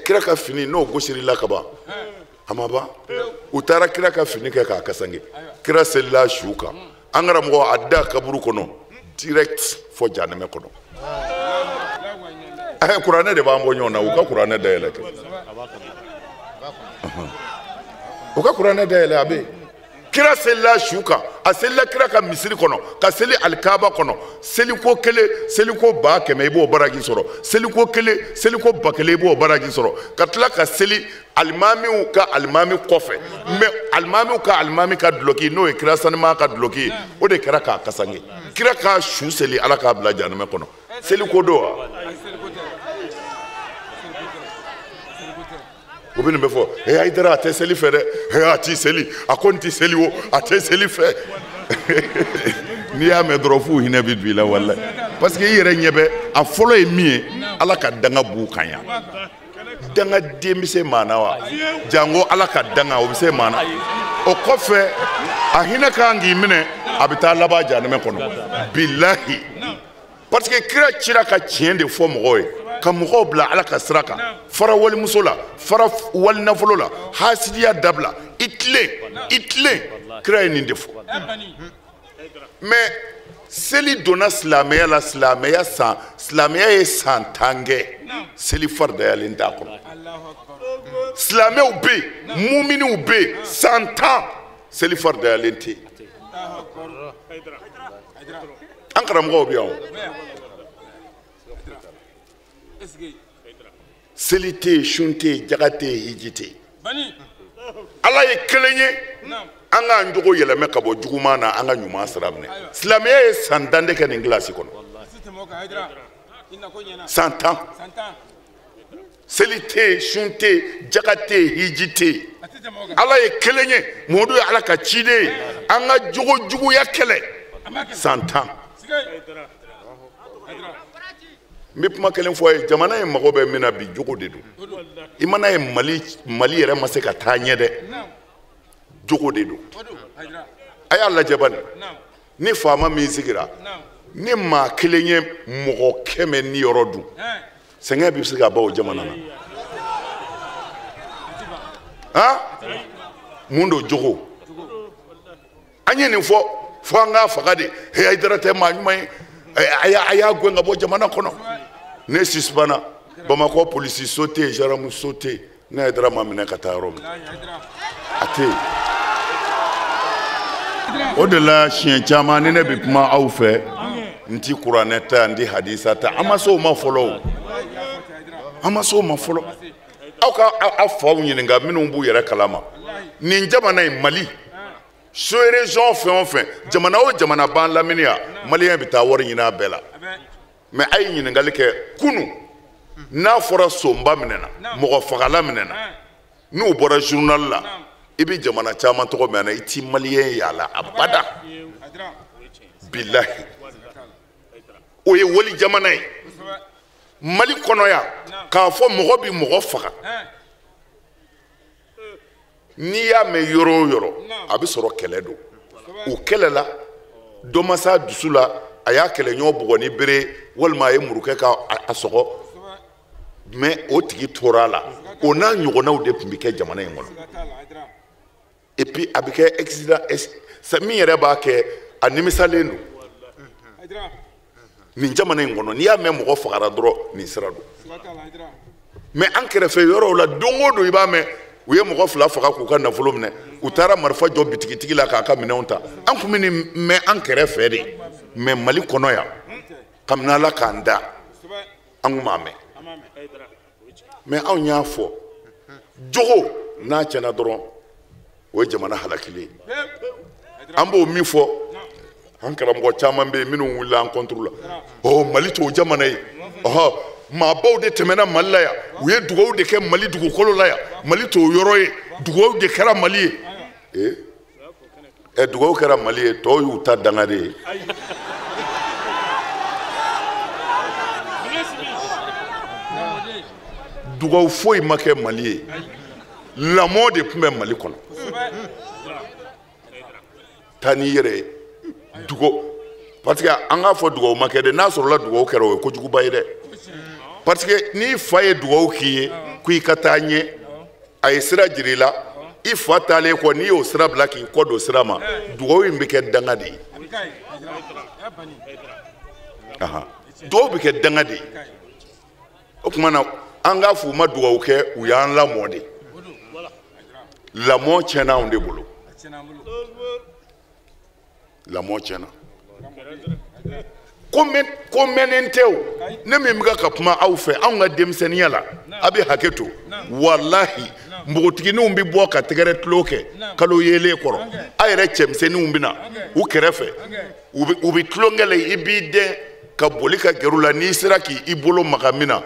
E: kira ka fini n'o gosirila ka ban a ma ban u taara kira ka fini kɛ k'a kasange kira selila su kan an karamɔgɔ a da kaburu kɔnɔ direct fɔ janɛmɛ kɔnɔ kuranɛ de b'an bɔ ɲɔgɔn na u ka kuranɛ dayɛlɛ kɛ u ka kuranɛ dayɛlɛ a bɛ yen kira selila su kan a selila kira ka misiri kɔnɔ ka seli alikaba kɔnɔ seliko kelen seliko 100 i b'o baraji sɔrɔ seliko kelen seliko 1000 i b'o baraji sɔrɔ ka tila ka seli alimamiw ka alimami kɔfɛ mais alimamiw ka alimami ka duloki n'o ye kira sanima ka duloki ye o de kɛra k'a kasange kira ka su seli ala k'a bila janɛmɛ kɔnɔ seliko don wa o bɛ nin bɛ fɔ Hayidara a tɛ seli fɛ dɛ a t'i seli a ko n tɛ seli o a tɛ seli fɛ n'i y'a mɛn dɔrɔn f'u hinɛ bɛ don i la walayi parce que i yɛrɛ ɲɛ bɛ a fɔlɔ ye min ye ala ka danga b'u kan yan dangaden bɛ se maa na wa jango ala ka danga o bɛ se maa na o kɔfɛ a hinɛ kan k'i minɛ a bɛ taa laban janɛmɛ kɔnɔ bilahi parce que kira cira ka tiɲɛ de fɔ mɔgɔw ye ka mɔgɔw bila ala ka sira kan fara walimuso la fara wali nafolo la hasidiya dabila i tilen kira ye nin de fɔ mais seli donna silamɛya la silamɛya ye san 10 kɛ seli faridayalen t'a kɔnɔ silamɛw bɛ yen muminiw bɛ yen san 10 seli faridayalen tɛ yen an karamɔgɔw bɛ yan seli tɛ yen sun tɛ yen jaga tɛ yen hiji tɛ yen ala ye kelen ye an k'an jogo yɛlɛmɛ ka bɔ juguman na an ka ɲuman sira minɛ silamɛya ye san 10 de kɛ nin kilasi kɔnɔ san 10 seli tɛ yen sun tɛ yen jaga tɛ yen hiji tɛ yen ala ye kelen ye Muhamadu ye ala ka ciden ye an ka jogo juguya kɛlɛ san 10 n bɛ kuma kelen fɔ a ye jamana in mago bɛ min na bi jogo de don i mana ye mali yɛrɛ ma se ka taa ɲɛ dɛ jogo de don a y'a lajɛ bani ni faama min sigira ni maa kelen ye mɔgɔ 100 ni yɔrɔ dun sɛgɛn bɛ se ka ban o jamana na han mun don jogo an ye nin fɔ an k'a faga de Hayidara tɛ maa ɲuman ye a y'a gɛn ka bɔ jamana kɔnɔ ne suspana Bamakɔ polisi sauté gendarme sauté ne Hayidara ma minɛ ka taa yɔrɔ min a tɛ yen o de la siɲɛ caman ni ne bɛ kuma aw fɛ n ti kuranɛ ta n ti hadisa ta an ma se o ma fɔlɔ aw ka aw faw ɲininka minnu b'u yɛrɛ kalama nin jamana in Mali sous-région fɛn o fɛn jamana o jamana b'an lamini ya maliyɛn bɛ taa wari ɲini a bɛɛ la mais a ye ɲininkali kɛ kunu n'a fɔra sonba minɛna mɔgɔ fagala minɛna n'u bɔra journal la i bɛ jamana caman tɔgɔ mɛn na i ti maliyɛn ye a la abada bilahi o ye wali jamana ye Mali kɔnɔ yan k'a fɔ mɔgɔ bi mɔgɔ faga n'i y'a mɛn yɔrɔ o yɔrɔ a bɛ sɔrɔ kɛlɛ don o kɛlɛ la dɔ ma s'a dusu la a y'a kɛlɛɲɔgɔn bugɔ ni bere walima a ye murukɛ ka a sɔgɔ mais o tigi tora a la o n'a ɲɔgɔnnaw de tun bɛ kɛ jamana in kɔnɔ et puis a bɛ kɛ accident min yɛrɛ b'a kɛ a nimisalen don nin jamana in kɔnɔ n'i y'a mɛn mɔgɔ fagara dɔrɔn nin sira don mais an kɛrɛfɛ yɔrɔw la don o don i b'a mɛn u ye mɔgɔ 2 faga k'u ka nafolo minɛ u taara marifa jɔ bitigitigi la k'a ka minɛnw ta an tun bɛ nin mɛn an kɛrɛfɛ de mais Mali kɔnɔ yan kabini Ala k'an da an tun m'a mɛn mais anw y'a fɔ jogo n'a tiɲɛna dɔrɔn o ye jamana halakili ye an b'o min fɔ an karamɔgɔ caman bɛ yen minnu wulila an contre la Mali t'o jamana ye maabaw de tɛmɛna Mali la yan u ye dugawu de kɛ Mali dugukolo la yan Mali t'o yɔrɔ ye dugawu de kɛra Mali ye dugawu kɛra Mali ye tɔw y'u ta danga de ye dugawu foyi ma kɛ Mali ye lamɔ de tun bɛ Mali kɔnɔ taa n'i yɛrɛ ye dugawu parce que an k'a fɔ dugawu ma kɛ dɛ n'a sɔrɔla dugawu kɛra o ye kojuguba ye dɛ parce que n'i fa ye dugawu k'i ye k'i ka taa ɲɛ a ye sira jira i la i fa taalen kɔ n'i y'o sira bila k'i kɔ don sira ma dugawu in bɛ kɛ danga de ye dugawu bɛ kɛ danga de ye o tuma na an k'a fɔ u ma dugawu kɛ u y'an lamɔ de lamɔ tiɲɛna anw de bolo lamɔ tiɲɛna ko mɛnnen tɛ o ne min bɛ ka kuma aw fɛ anw ka denmisɛnniya la a bɛ hakɛ to walahi npogotigininw bɛ bɔ ka tɛgɛrɛ tulo kɛ kalo yelen kɔrɔ a yɛrɛ cɛmisɛnninw bɛ na u kɛrɛfɛ u bɛ tulonkɛ la i b'i dɛn ka boli ka gɛrɛ u la n'i sera k'i bolo maga min na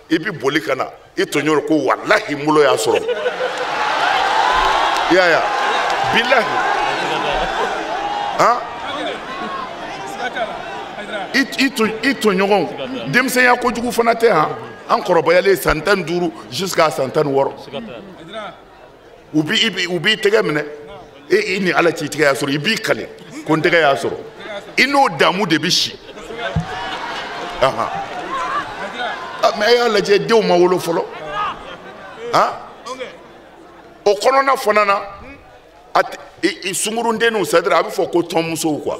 E: i bɛ boli ka na i tɔɲɔgɔn ko walahi n bolo y'a sɔrɔ i y'a ye bilahi i tɔɲɔgɔnw denmisɛnya kojugu fana tɛ han an kɔrɔbayalen san 15 jusqu'à san 16 u b'i tɛgɛ minɛ i ni Ala cɛ i tɛgɛ y'a sɔrɔ i b'i kale ko n tɛgɛ y'a sɔrɔ i n'o damu de bɛ si mais a y'a lajɛ denw ma wolo fɔlɔ o kɔnɔna fana na sungurudenninw c'est-à-dire a bɛ fɔ ko tɔnmusow quoi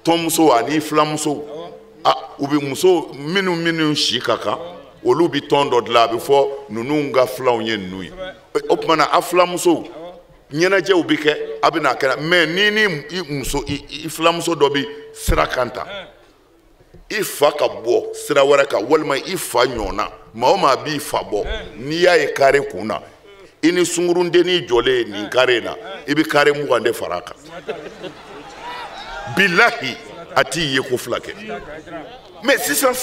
E: tɔnmusow ani filamusow u bɛ muso minnu si ka kan olu bɛ tɔn dɔ dilan a bɛ fɔ ninnu ka filanw ye ninnu ye o tuma na a filamusow ɲɛnajɛw bɛ kɛ a bɛ n'a kɛ mais ni i filamuso dɔ bɛ sira kan ta i fa ka bɔ sira wɛrɛ kan walima i fa ɲɔgɔnna maa o maa b'i fa bɔ n'i y'a ye kare kun na i ni sungurudennin jɔlen nin kare in na i bɛ kare 20 de fara a kan bilahi a t'i ye ko 2 kɛ mais sisan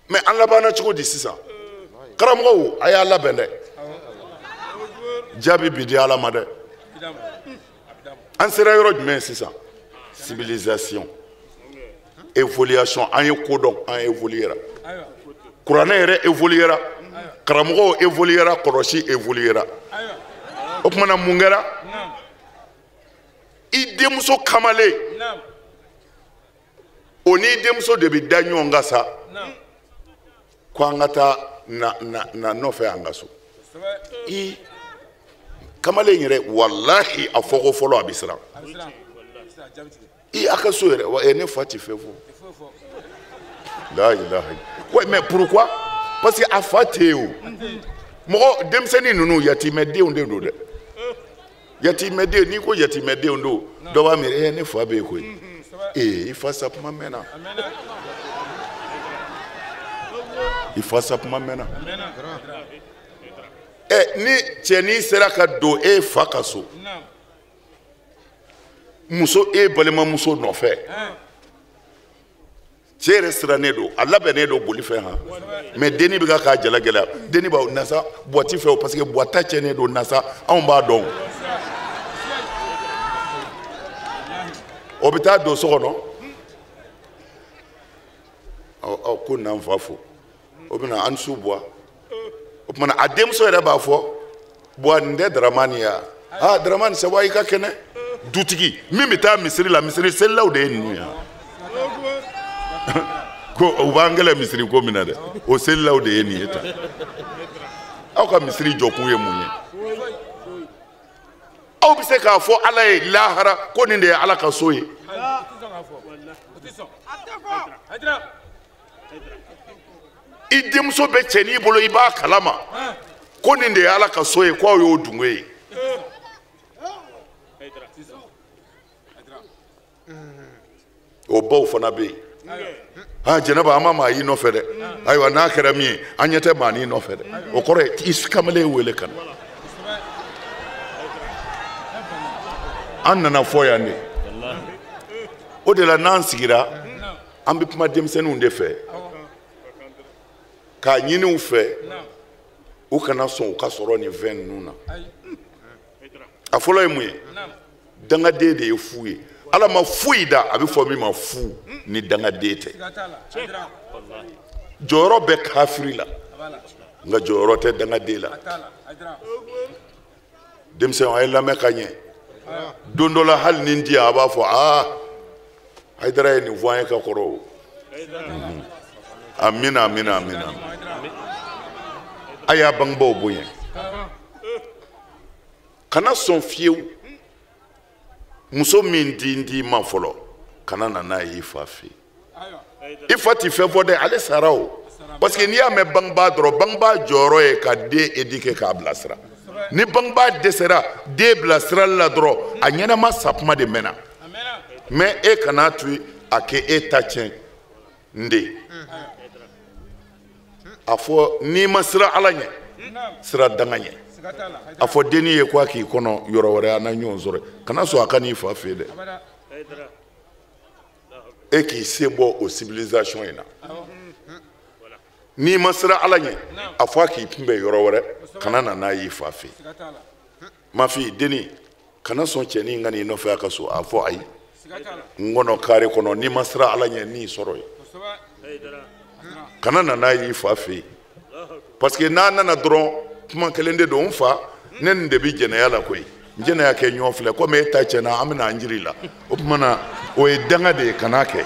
E: mais an labanna cogo di sisan karamɔgɔw a y'a labɛn dɛ jaabi bi di Ala ma dɛ an sera yɔrɔ jumɛn sisan civilisation évolution an ye kodɔn an évoluera kuranɛ yɛrɛ évoluera karamɔgɔw évoluera kɔlɔsi évoluera o tumana mun kɛra i denmuso kamalen o ni denmuso de bɛ da ɲɔgɔn kan sa ko an ka taa na nɔfɛ an ka so i kamalen yɛrɛ walahi a fɔ ko fɔlɔ a bɛ siran i a ka so yɛrɛ wa ne fa tɛ fɛn fɔ la ilaha ouais mais pourquoi parce que a fa tɛ yen o mɔgɔ denmisɛnnin ninnu yatimɛdenw de don dɛ yatimɛden n'i ko yatimɛdenw don dɔ b'a miiri ne fa bɛ yen koyi i fa sakuma mɛnna i fa sakuma mɛnna ni cɛnin sera ka don e fa ka so muso e balimamuso nɔfɛ cɛ yɛrɛ sirannen don a labɛnnen don bolifɛn han mais denni bɛ k'a jala gɛlɛya denni b'a nasa buwati fɛ o parce que buwata cɛnnen don nasa anw b'a dɔn o bɛ taa don so kɔnɔ ko n'an fa fo o bɛ na an su buwa o tumana a denmuso yɛrɛ b'a fɔ buwa nin tɛ Daramani ya Daramani c'est wa i ka kɛnɛ dutigi min bɛ taa misiri la misiri selilaw de ye ninnu ye ko u b'an kɛlɛ misiri ko min na dɛ o selilaw de ye nin ye tan aw ka misiri jɔkun ye mun ye aw bɛ se k'a fɔ ala ye lahara ko nin de ye ala ka so ye i denmuso bɛ cɛnin bolo i b'a kalama ko nin de ye ala ka so ye ko aw y'o dungo ye o baw fana bɛ yen jɛnɛba an ma maa y'i nɔfɛ dɛ ayiwa n'a kɛra min ye an ɲɛ tɛ maa n'i nɔfɛ dɛ o kɔrɔ ye i kamalen wele ka na an nana fɔ yan de o de la n'an sigira an bɛ kuma denmisɛnninw de fɛ k'a ɲini u fɛ u kana sɔn u ka sɔrɔ nin fɛn ninnu na a fɔlɔ ye mun ye dangaden de ye fu ye ala ma foyi da a bɛ fɔ min ma fu ni dangaden tɛ jɔyɔrɔ bɛ kafiri la nka jɔyɔrɔ tɛ dangaden la denmisɛnw a ye lamɛn ka ɲɛ don dɔ la hali ni n di a b'a fɔ Hayidara ye nin fɔ an ye ka kɔrɔ o amina amina amina a y'a bangebaaw bonya kana sɔn fiyewu muso min di ma fɔlɔ kana na n'a ye i fa fɛ i fa tɛ fɛn fɔ dɛ ale sara o parce que n'i y'a mɛn bangebaa dɔrɔn bangebaa jɔyɔrɔ ye ka den éduquer k'a bilasira ni bangebaa dɛsɛra den bilasirali la dɔrɔn a ɲɛnama sakuma de mɛnna mais e kana to a kɛ e ta tiɲɛ n den a fɔ n'i ma sira ala ɲɛ sira danga ɲɛ a fɔ denni ye ko a k'i kɔnɔ yɔrɔ wɛrɛ a na ɲɔgɔn sɔrɔ kana sɔn a ka n'i fa fɛ dɛ e k'i sen bɔ o civilisation in na n'i ma sira ala ɲɛ a fɔ a k'i kunbɛn yɔrɔ wɛrɛ kana na n'a y'i fa fɛ ma fi denni kana sɔn cɛnin ka n'i nɔfɛ a ka so a fɔ ayi n kɔnɔ kare kɔnɔ n'i ma sira ala ɲɛ n'i sɔrɔ ye kana na n'a y'i fa fɛ parce que n'a nana dɔrɔn kuma kelen de don n fa ne nin de bɛ jɛnɛya la koyi n jɛnɛya kɛ ɲɔgɔn filɛ komi e ta tiɲɛna an bɛna an jiri la o tuma na o ye danga de ye kan'a kɛ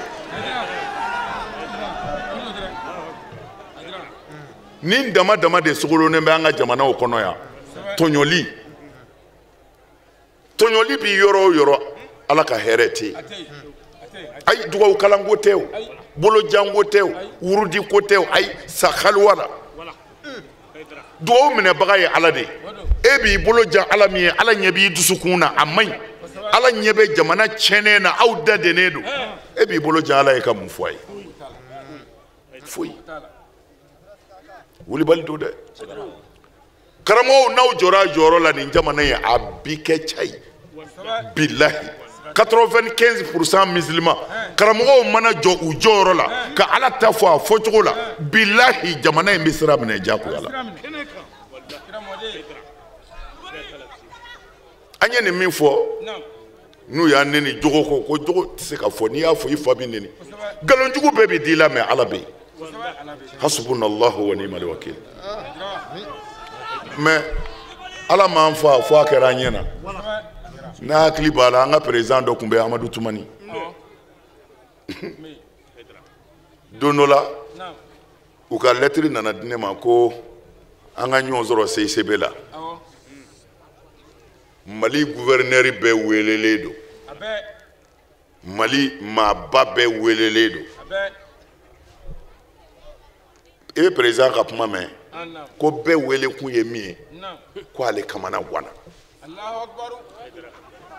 E: nin dama dama de sogolonnen bɛ an ka jamanaw kɔnɔ yan tɔɲɔli bi yɔrɔ o yɔrɔ ala ka hɛrɛ tɛ yen ayi dugawu kalanko tɛ o bolojanko tɛ o wurudiko tɛ o ayi sa haliwa la dugawu minɛbaga ye ala de ye e b'i bolo jan ala min ye ala ɲɛ b'i dusukun na a man ɲi ala ɲɛ bɛ jamana tiɲɛnen na aw dadennen don e b'i bolo jan ala ye ka mun fɔ a ye foyi wulibali don dɛ karamɔgɔw n'aw jɔra a jɔyɔrɔ la nin jamana in a bi kɛ cayi bilahi 95% musulman karamɔgɔw mana jɔ u jɔyɔrɔ la ka ala ta fɔ a fɔcogo la bilahi jamana in bɛ sira minɛ diyagoya la an ye nin min fɔ n'u y'a neni jogo ko jogo tɛ se ka fɔ n'i y'a fɔ i fa bɛ neni nkalonjugu bɛɛ bɛ d'i la mais Ala bɛ yen hasbunallahu wa ni'mal wakil mais Ala m'an fa fɔ a kɛra an ɲɛna n'a hakili b'a la an ka président dɔ tun bɛ Amadu Tumani don dɔ la u ka lettre nana di ne ma ko an ka ɲɔgɔn sɔrɔ CICB la Mali gouverneur bɛɛ welelen don Mali maaba bɛɛ welelen don e bɛ président ka kuma mɛn ko bɛɛ wele kun ye min ye ko ale kamana ganna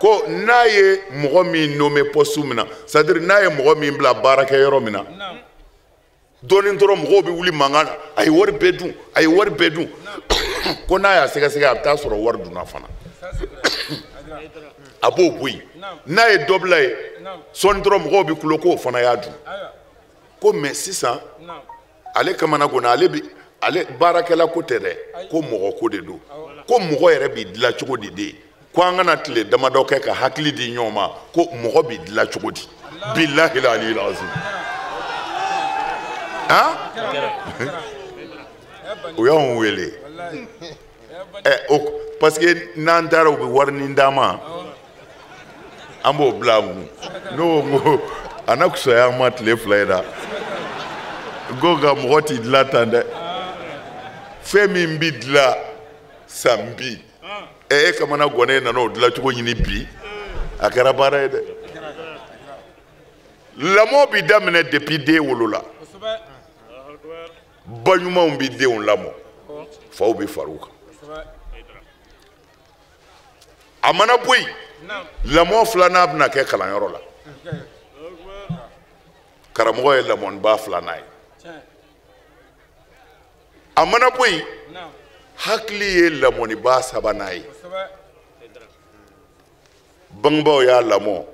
E: ko n'a ye mɔgɔ min nommé poste min na c'est à dire n'a ye mɔgɔ min bila baarakɛ yɔrɔ min na dɔɔni dɔrɔn mɔgɔw bɛ wuli mankan na a ye wari bɛɛ dun a ye wari bɛɛ dun ko n'a y'a sɛgɛsɛgɛ a bɛ taa sɔrɔ wari dunna fana a b'o bɔ yen n'a ye dɔ bila ye sɔɔni dɔrɔn mɔgɔw bɛ kulo k'o fana y'a dun ko mais sisan ale kamana ganna ale baarakɛla ko tɛ dɛ ko mɔgɔ ko de don ko mɔgɔ yɛrɛ bɛ dilan cogo di de ko an kana tile damadɔ kɛ ka hakili di ɲɔgɔn ma ko mɔgɔ bɛ dilan cogo di billahi aliyil azim o y'anw wele parce que n'an taara u bɛ warinin d'an ma an b'o bila an kun n'o ko a na kusaya an ma tile fila ye da ko nka mɔgɔ t'i dilan tan dɛ fɛn min bɛ dilan san bi e kamana gɔnnen nana o dilan cogo ɲini bi a kɛra baara ye dɛ lamɔ bɛ daminɛ depuis den wolola ba ɲumanw bɛ denw lamɔ faw bɛ fara u kan a mana bɔ yen lamɔ filanan bɛna kɛ kalanyɔrɔ la karamɔgɔ ye lamɔniba filanan ye a mana bɔ yen hakili ye lamɔniba sabanan ye bangebaaw y'a lamɔ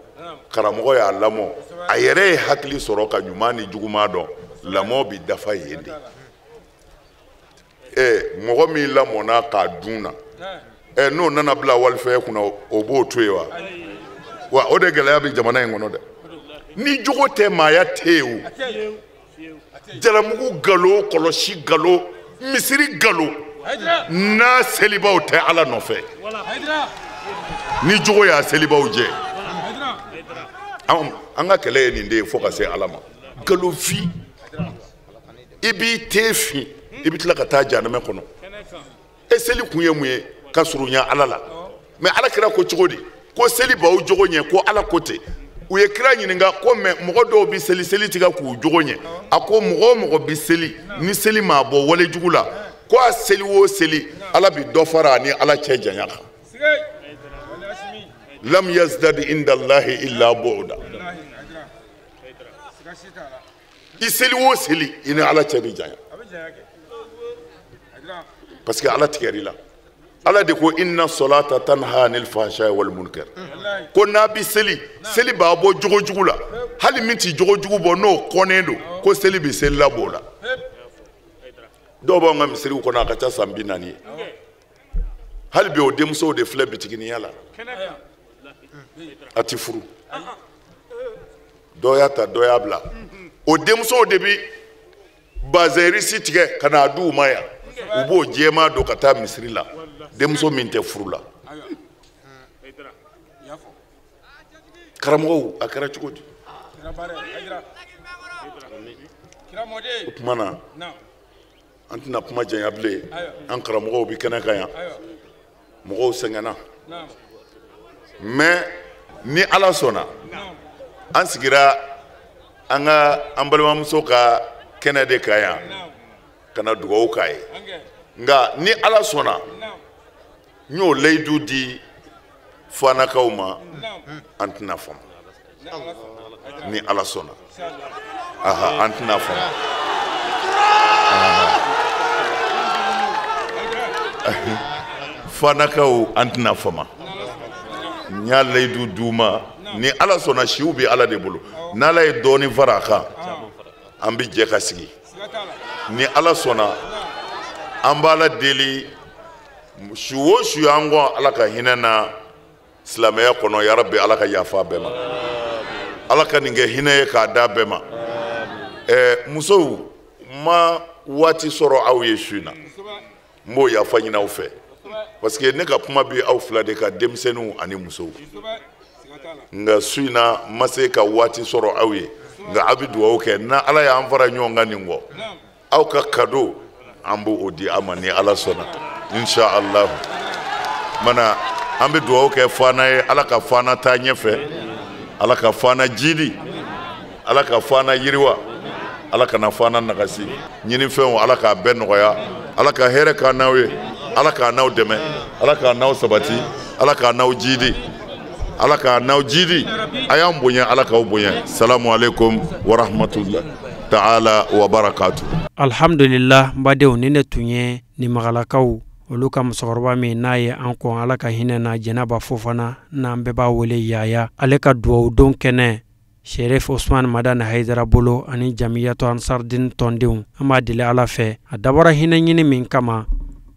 E: karamɔgɔ y'a lamɔ a yɛrɛ ye hakili sɔrɔ ka ɲuman ni juguman dɔn lamɔ bɛ dafa yen de mɔgɔ min lamɔna k'a dun na n'o nana bila walifɛn kunna o b'o to yen wa o de gɛlɛya bɛ jamana in kɔnɔ dɛ ni jogo tɛ maaya tɛ yen o jalamugu galo kɔlɔsi galo misiri galo n'a selibaw tɛ Ala nɔfɛ ni jogo y'a selibaw jɛ an ka kɛlɛ ye nin de ye fo ka se Ala ma galofin i b'i te fin i bɛ tila ka taa jahanama kɔnɔ e seli kun ye mun ye ka surunya Ala la mais Ala kira ko cogo di ko seli b'aw jogo ɲɛ ko Ala ko ten u ye kira ɲininka ko mais mɔgɔ dɔw bɛ seli tigɛ k'u jogo ɲɛ a ko mɔgɔ o mɔgɔ bɛ seli ni seli m'a bɔ wale jugu la ko a seli o seli Ala bɛ dɔ fara ni Ala cɛ janya kan lam yazdad inda Allahi illa bu'da i seli o seli i ni Ala cɛ bɛ janya parce que Ala tigɛr'i la Ala de ko inna salata tanha anil fahsha'i wal munkar ko n'a bɛ seli b'a bɔ jogo jugu la hali min t'i jogo jugu bɔ n'o kɔnnen don ko seli bɛ seli la b'o la dɔw b'anw ka misiriw kɔnɔ a ka ca san 40 ye hali bi o denmusow de filɛ bitiginiya la a ti furu dɔ y'a ta dɔ y'a bila o denmusow de bi bazɛrisi tigɛ ka n'a d'u ma yan u b'o jɛman don ka taa misiri la denmuso min tɛ furu la karamɔgɔw a kɛra cogo di o tuma na an tɛna kuma janya bilen an karamɔgɔw bɛ kɛnɛ kan yan mɔgɔw sɛgɛnna mais ni Ala sɔnna an sigira an balimamuso ka kɛnɛ de kan yan ka na dugawu k'a ye nka ni Ala sɔnna n y'o layidu di Fanakaw ma an tɛna fama ni Ala sɔnna an tɛna fama Fanakaw an tɛna fama n y'a layidu d'u ma ni Ala sɔnna siw bɛ Ala de bolo n'Ala ye dɔɔni fara a kan an bɛ jɛ ka sigi ni Ala sɔnna an b'a la deli su o su an kɔ Ala ka hinɛ na silamɛya kɔnɔ ya rabbi ala ka yafa bɛɛ ma ala ka nin kɛ hinɛ ye k'a da bɛɛ ma musow ma waati sɔrɔ aw ye su in na n b'o yafa ɲini aw fɛ parce que ne ka kuma bɛ aw fila de ka denmisɛnninw ani musow nka su in na n ma se ka waati sɔrɔ aw ye nka aw bɛ dugawu kɛ na ala y'an fara ɲɔgɔn kan nin kɔ aw ka cadeau an b'o di aw ma ni ala sɔnna inshallah mana an bɛ dugawu kɛ Fana ye ala ka Fana taa ɲɛfɛ ala ka Fana jidi ala ka Fana yiriwa ala kana Fana nagasi ɲinifɛnw ala k'a bɛɛ nɔgɔya ala ka hɛrɛ k'an n'aw ye ala k'a n'aw dɛmɛ ala k'a n'aw sabati ala k'a n'aw jidi ala k'a n'aw jidi a y'an bonya ala k'aw bonya salamu alaikum wa rahmatullahi ta'ala wa barakatuh.
A: Alhamdulillah badenw ni ne tun ye ni magalakaw olu ka musokɔrɔba min n'a ye an kɔn ala ka hinɛ na Jɛnɛba Fofana n'an bɛɛ b'a wele Yaya ale ka duwawu don kɛnɛ Sherif Usman Madani Haidara bolo ani Jamiyatu Ansardin tɔndenw an b'a deli ala fɛ a dabɔra hinɛ ɲini min kama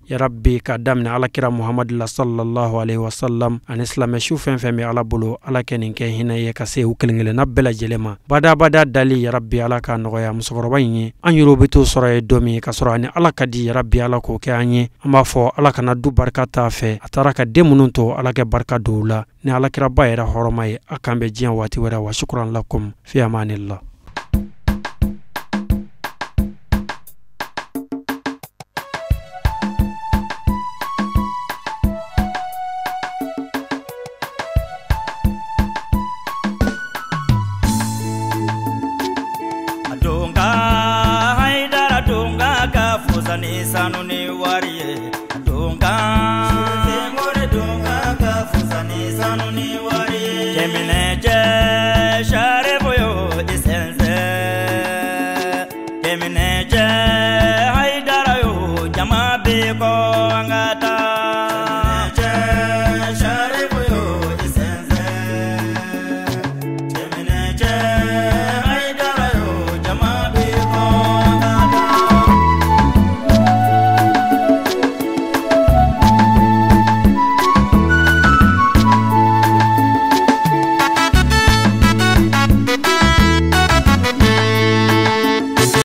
A: ya rabbi ka daminɛ alakira Muhammad sallallahu alaihi wasallam ani silamɛsiw fɛn fɛn bɛ ala bolo ala kɛ nin kɛ hinɛ ye ka se u kelen-kelenna bɛɛ lajɛlen ma bada dali ya rabbi ala ka nɔgɔya musokɔrɔba in ye an yɛrɛw bɛ t'o sɔrɔ ye don min ka sɔrɔ ani ala ka di ya rabbi ala k'o kɛ an ye an b'a fɔ ala kana du barika t'a fɛ a taara ka den minnu to ala kɛ barika don u la ni alakiraba yɛrɛ hɔrɔma ye a kan bɛ diɲɛ waati wɛrɛ wa shukran lakum fi amanillah.
F: Sanuni wariye donga more donga ka fusani sanuni wariye jemine